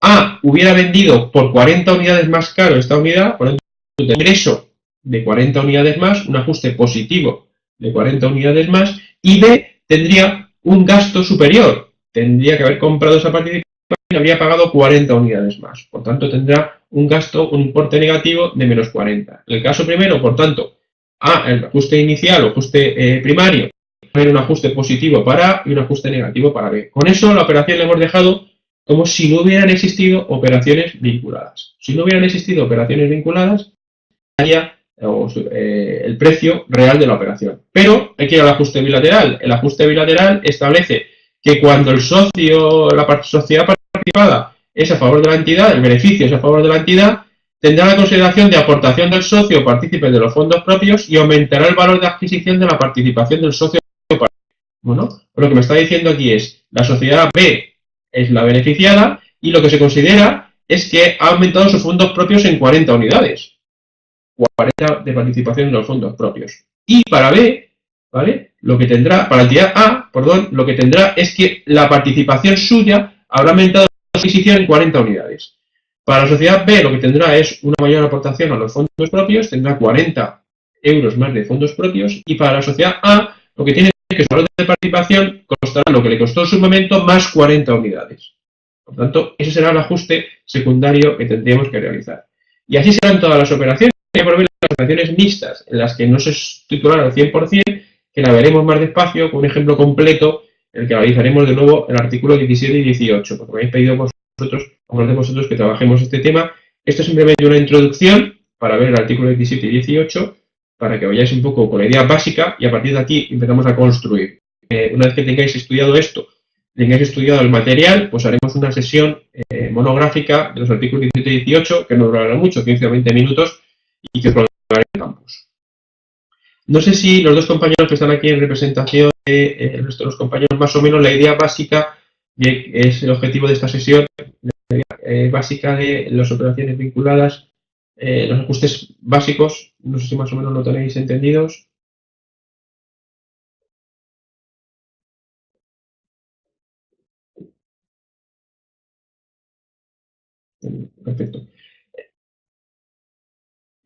A hubiera vendido por 40 unidades más caro esta unidad, por lo tanto, un ingreso de 40 unidades más, un ajuste positivo de 40 unidades más, y B tendría un gasto superior. Tendría que haber comprado esa participación y habría pagado 40 unidades más. Por tanto, tendrá un gasto, un importe negativo de menos 40. En el caso primero, por tanto, A, el ajuste inicial o ajuste primario, hay un ajuste positivo para A y un ajuste negativo para B. Con eso, la operación la hemos dejado como si no hubieran existido operaciones vinculadas. Si no hubieran existido operaciones vinculadas, estaría el precio real de la operación. Pero hay que ir al ajuste bilateral. El ajuste bilateral establece que cuando el socio, la sociedad participada es a favor de la entidad, el beneficio es a favor de la entidad, tendrá la consideración de aportación del socio o partícipe de los fondos propios y aumentará el valor de adquisición de la participación del socio. Bueno, lo que me está diciendo aquí es, la sociedad B es la beneficiada y lo que se considera es que ha aumentado sus fondos propios en 40 unidades. 40 de participación en los fondos propios. Y para B, ¿vale? Lo que tendrá, para la entidad A, perdón, lo que tendrá es que la participación suya habrá aumentado la adquisición en 40 unidades. Para la sociedad B, lo que tendrá es una mayor aportación a los fondos propios, tendrá 40 euros más de fondos propios, y para la sociedad A, lo que tiene es que su valor de participación costará lo que le costó en su momento más 40 unidades. Por tanto, ese será el ajuste secundario que tendríamos que realizar. Y así serán todas las operaciones. Por ver las operaciones mixtas, en las que no se es titular al 100%, que la veremos más despacio, con un ejemplo completo, en el que analizaremos de nuevo el artículo 17 y 18, porque me habéis pedido vosotros que trabajemos este tema. Esto es simplemente una introducción para ver el artículo 17 y 18, para que vayáis un poco con la idea básica, y a partir de aquí empezamos a construir. Una vez que tengáis estudiado esto, tengáis estudiado el material, pues haremos una sesión monográfica de los artículos 17 y 18, que no durará mucho, 15 o 20 minutos, y que programaré en campus. No sé si los dos compañeros que están aquí en representación de los compañeros, más o menos la idea básica, que es el objetivo de esta sesión, la idea básica de las operaciones vinculadas, los ajustes básicos, no sé si más o menos lo tenéis entendidos. Perfecto.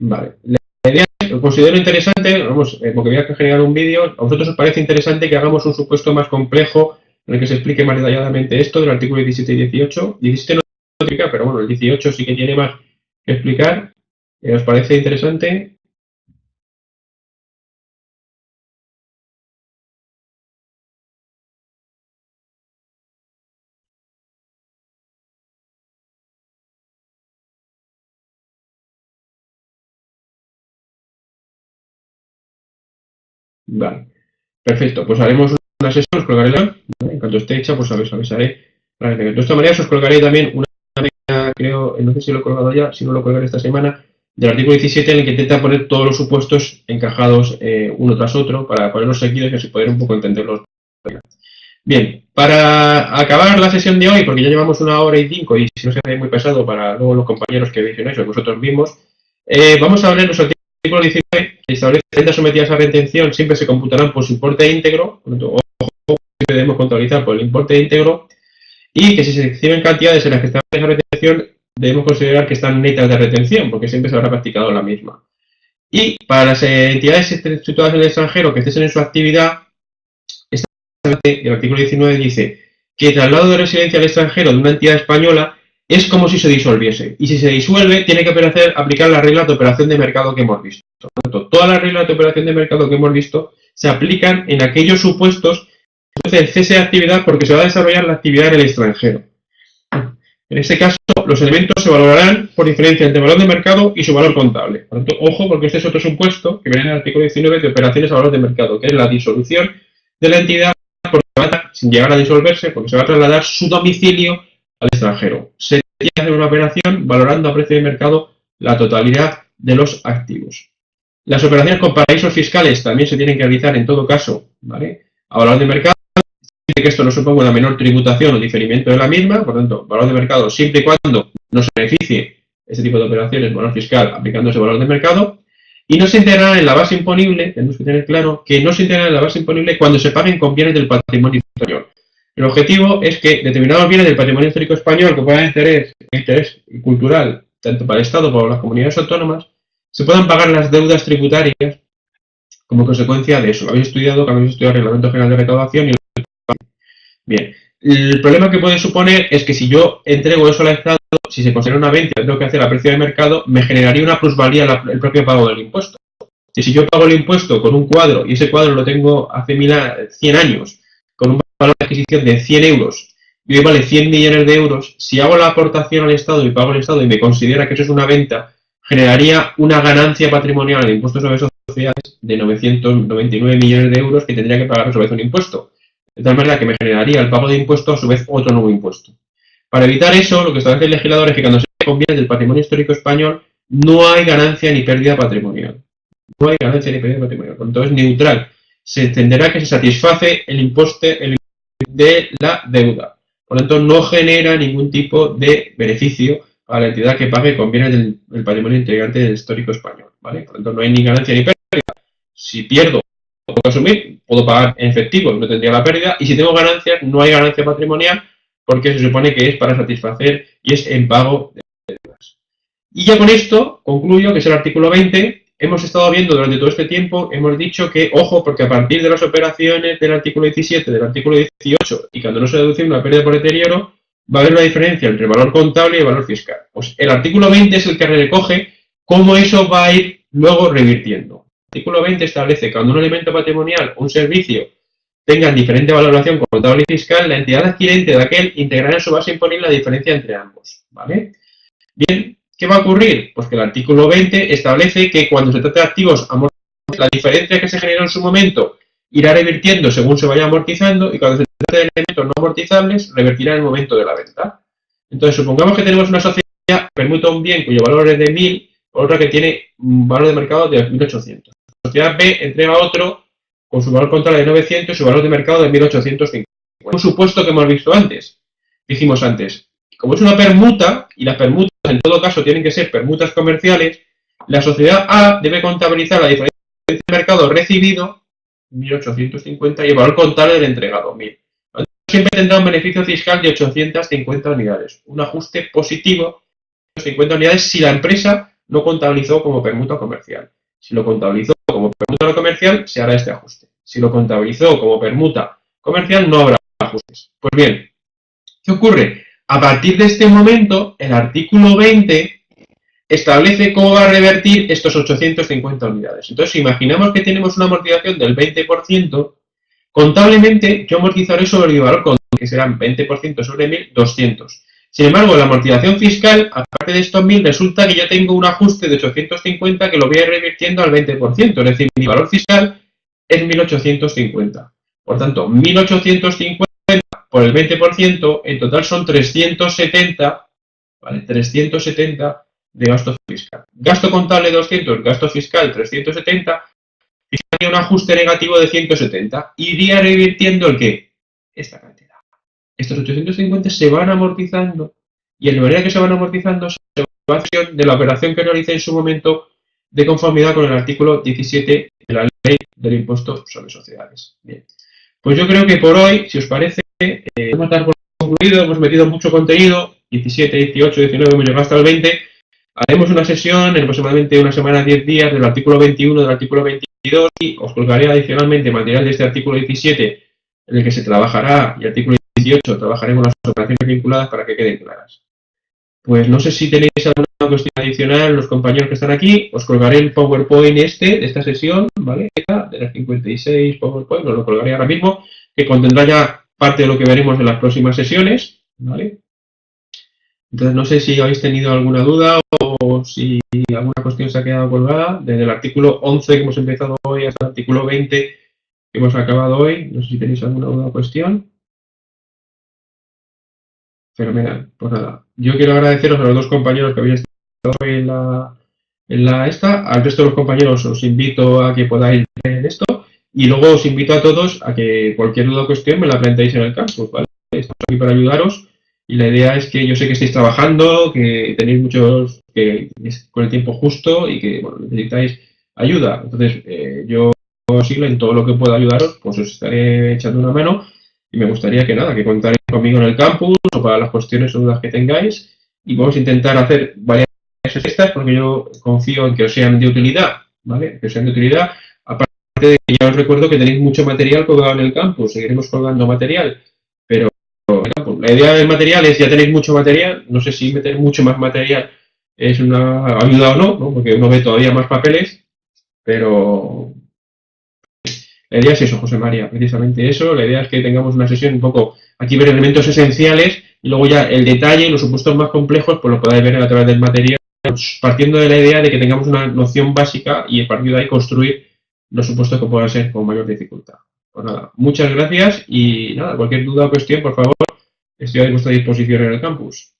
Vale. La idea lo considero interesante, vamos, porque voy a generar un vídeo. ¿A vosotros os parece interesante que hagamos un supuesto más complejo en el que se explique más detalladamente esto del artículo 17 y 18? 17 no explica, pero bueno, el 18 sí que tiene más que explicar. ¿Os parece interesante? Vale. Perfecto, pues haremos una sesión, os colgaré en cuanto esté hecha, pues os avisaré. De esta manera os colgaré también una, creo, no sé si lo he colgado ya, si no lo colgaré esta semana, del artículo 17 en el que intenta poner todos los supuestos encajados uno tras otro para ponerlos seguidos y así poder un poco entenderlos. Bien, para acabar la sesión de hoy, porque ya llevamos 1 hora y 5 y si no se hace muy pesado para luego los compañeros que visionáis o vosotros mismos, vamos a hablar de los artículos 19 que establece que rentas sometidas a retención siempre se computarán por su importe íntegro, ojo, siempre debemos contabilizar por el importe íntegro, y que si se exhiben cantidades en las que está esa retención, debemos considerar que están netas de retención, porque siempre se habrá practicado la misma. Y para las entidades situadas en el extranjero que cesen en su actividad, el artículo 19 dice que el traslado de residencia al extranjero de una entidad española es como si se disolviese. Y si se disuelve, tiene que aplicar las reglas de operación de mercado que hemos visto. Por lo tanto, todas las reglas de operación de mercado que hemos visto se aplican en aquellos supuestos que el cese de actividad porque se va a desarrollar la actividad en el extranjero. En este caso, los elementos se valorarán por diferencia entre valor de mercado y su valor contable. Por lo tanto, ojo, porque este es otro supuesto que viene en el artículo 19 de operaciones a valor de mercado, que es la disolución de la entidad sin llegar a disolverse, porque se va a trasladar su domicilio al extranjero. Se tiene que hacer una operación valorando a precio de mercado la totalidad de los activos. Las operaciones con paraísos fiscales también se tienen que realizar en todo caso, ¿vale?, a valor de mercado, siempre que esto no suponga una menor tributación o diferimiento de la misma. Por tanto, valor de mercado siempre y cuando no se beneficie este tipo de operaciones, valor fiscal, aplicando ese valor de mercado. Y no se integrarán en la base imponible, tenemos que tener claro que no se integrarán en la base imponible cuando se paguen con bienes del patrimonio español. El objetivo es que determinados bienes del patrimonio histórico español que puedan tener interés cultural, tanto para el Estado como para las comunidades autónomas, se puedan pagar las deudas tributarias como consecuencia de eso. Lo habéis estudiado, que habéis estudiado el Reglamento General de Recaudación y bien. El problema que puede suponer es que si yo entrego eso al Estado, si se considera una venta, tengo que hacer a precio de mercado, me generaría una plusvalía el propio pago del impuesto. Si yo pago el impuesto con un cuadro y ese cuadro lo tengo hace 100 años, con un valor de adquisición de 100 euros y hoy vale 100 millones de euros, si hago la aportación al Estado y pago al Estado y me considera que eso es una venta, generaría una ganancia patrimonial en impuestos sobre sociedades de 999 millones de euros que tendría que pagar a su vez un impuesto. De tal manera que me generaría el pago de impuesto a su vez otro nuevo impuesto. Para evitar eso, lo que establece el legislador es que cuando se conviene del patrimonio histórico español no hay ganancia ni pérdida patrimonial. No hay ganancia ni pérdida patrimonial. Por lo tanto, es neutral. Se entenderá que se satisface el impuesto de la deuda. Por lo tanto, no genera ningún tipo de beneficio a la entidad que pague con bienes del patrimonio integrante del histórico español, ¿vale? Por lo tanto, no hay ni ganancia ni pérdida. Si pierdo, puedo asumir, puedo pagar en efectivo, no tendría la pérdida, y si tengo ganancias, no hay ganancia patrimonial, porque se supone que es para satisfacer y es en pago de deudas. Y ya con esto concluyo, que es el artículo 20. Hemos estado viendo durante todo este tiempo, hemos dicho que, ojo, porque a partir de las operaciones del artículo 17, del artículo 18, y cuando no se deduce una pérdida por deterioro, va a haber una diferencia entre el valor contable y el valor fiscal. Pues el artículo 20 es el que recoge cómo eso va a ir luego revirtiendo. El artículo 20 establece que cuando un elemento patrimonial o un servicio tengan diferente valoración contable y fiscal, la entidad adquirente de aquel integrará en su base imponible la diferencia entre ambos, ¿vale? Bien, ¿qué va a ocurrir? Pues que el artículo 20 establece que cuando se trata de activos amortizables, la diferencia que se generó en su momento irá revirtiendo según se vaya amortizando, y cuando se trata de elementos no amortizables, revertirá en el momento de la venta. Entonces, supongamos que tenemos una sociedad que permuta un bien cuyo valor es de 1.000, por otra que tiene un valor de mercado de 1.800. La sociedad B entrega a otro con su valor contable de 900 y su valor de mercado de 1.850. Un supuesto que hemos visto antes. Dijimos antes, como es una permuta, y las permutas en todo caso tienen que ser permutas comerciales, la sociedad A debe contabilizar la diferencia de mercado recibido, 1.850, y el valor contable del entregado, 1.000. Siempre tendrá un beneficio fiscal de 850 unidades, un ajuste positivo de 50 unidades si la empresa no contabilizó como permuta comercial. Si lo contabilizó como permuta comercial, se hará este ajuste. Si lo contabilizó como permuta comercial, no habrá ajustes. Pues bien, ¿qué ocurre? A partir de este momento, el artículo 20 establece cómo va a revertir estos 850 unidades. Entonces, si imaginamos que tenemos una amortización del 20%, contablemente yo amortizaré sobre mi valor contable, que serán 20% sobre 1.000, 200. Sin embargo, la amortización fiscal, aparte de estos 1.000, resulta que yo tengo un ajuste de 850 que lo voy a ir revirtiendo al 20%, es decir, mi valor fiscal es 1.850. Por tanto, 1.850 por el 20%, en total son 370, ¿vale? 370 de gasto fiscal. Gasto contable 200, gasto fiscal 370, y hay un ajuste negativo de 170. Iría revirtiendo ¿el qué? Esta cantidad. Estos 850 se van amortizando, y en la manera que se van amortizando se va a hacer de la operación que realicé en su momento de conformidad con el artículo 17 de la ley del impuesto sobre sociedades. Bien. Pues yo creo que por hoy, si os parece, hemos dado por concluido, hemos metido mucho contenido, 17, 18, 19, hemos llegado hasta el 20. Haremos una sesión en aproximadamente una semana, 10 días, del artículo 21, del artículo 22, y os colgaré adicionalmente material de este artículo 17, en el que se trabajará, y artículo 18, trabajaremos las operaciones vinculadas para que queden claras. Pues no sé si tenéis alguna cuestión adicional, los compañeros que están aquí. Os colgaré el PowerPoint de esta sesión, ¿vale? De las 56 PowerPoint, os lo colgaré ahora mismo, que contendrá ya parte de lo que veremos en las próximas sesiones, ¿vale? Entonces no sé si habéis tenido alguna duda o si alguna cuestión se ha quedado colgada, desde el artículo 11 que hemos empezado hoy hasta el artículo 20 que hemos acabado hoy. No sé si tenéis alguna duda o cuestión. Fenomenal, pues nada. Yo quiero agradeceros a los dos compañeros que habéis estado hoy en la esta. Al resto de los compañeros os invito a que podáis ver esto, y luego os invito a todos a que cualquier duda o cuestión me la planteéis en el campus, ¿vale? Estamos aquí para ayudaros, y la idea es que yo sé que estáis trabajando, que tenéis muchos, que con el tiempo justo y que bueno, necesitáis ayuda. Entonces, yo sigo en todo lo que pueda ayudaros, pues os estaré echando una mano. Y me gustaría que nada, que contaréis conmigo en el campus o para las cuestiones o dudas que tengáis, y vamos a intentar hacer varias estas porque yo confío en que os sean de utilidad, ¿vale? Que os sean de utilidad. Aparte de que ya os recuerdo que tenéis mucho material colgado en el campus, seguiremos colgando material, pero la idea del material es ya tenéis mucho material, no sé si meter mucho más material es una ayuda o no, ¿no? Porque uno ve todavía más papeles, pero la idea es eso, José María, precisamente eso. La idea es que tengamos una sesión un poco, aquí ver elementos esenciales, y luego ya el detalle y los supuestos más complejos, pues lo podáis ver a través del material partiendo de la idea de que tengamos una noción básica y a partir de ahí construir los supuestos que puedan ser con mayor dificultad. Pues nada, muchas gracias y nada, cualquier duda o cuestión, por favor, estoy a vuestra disposición en el campus.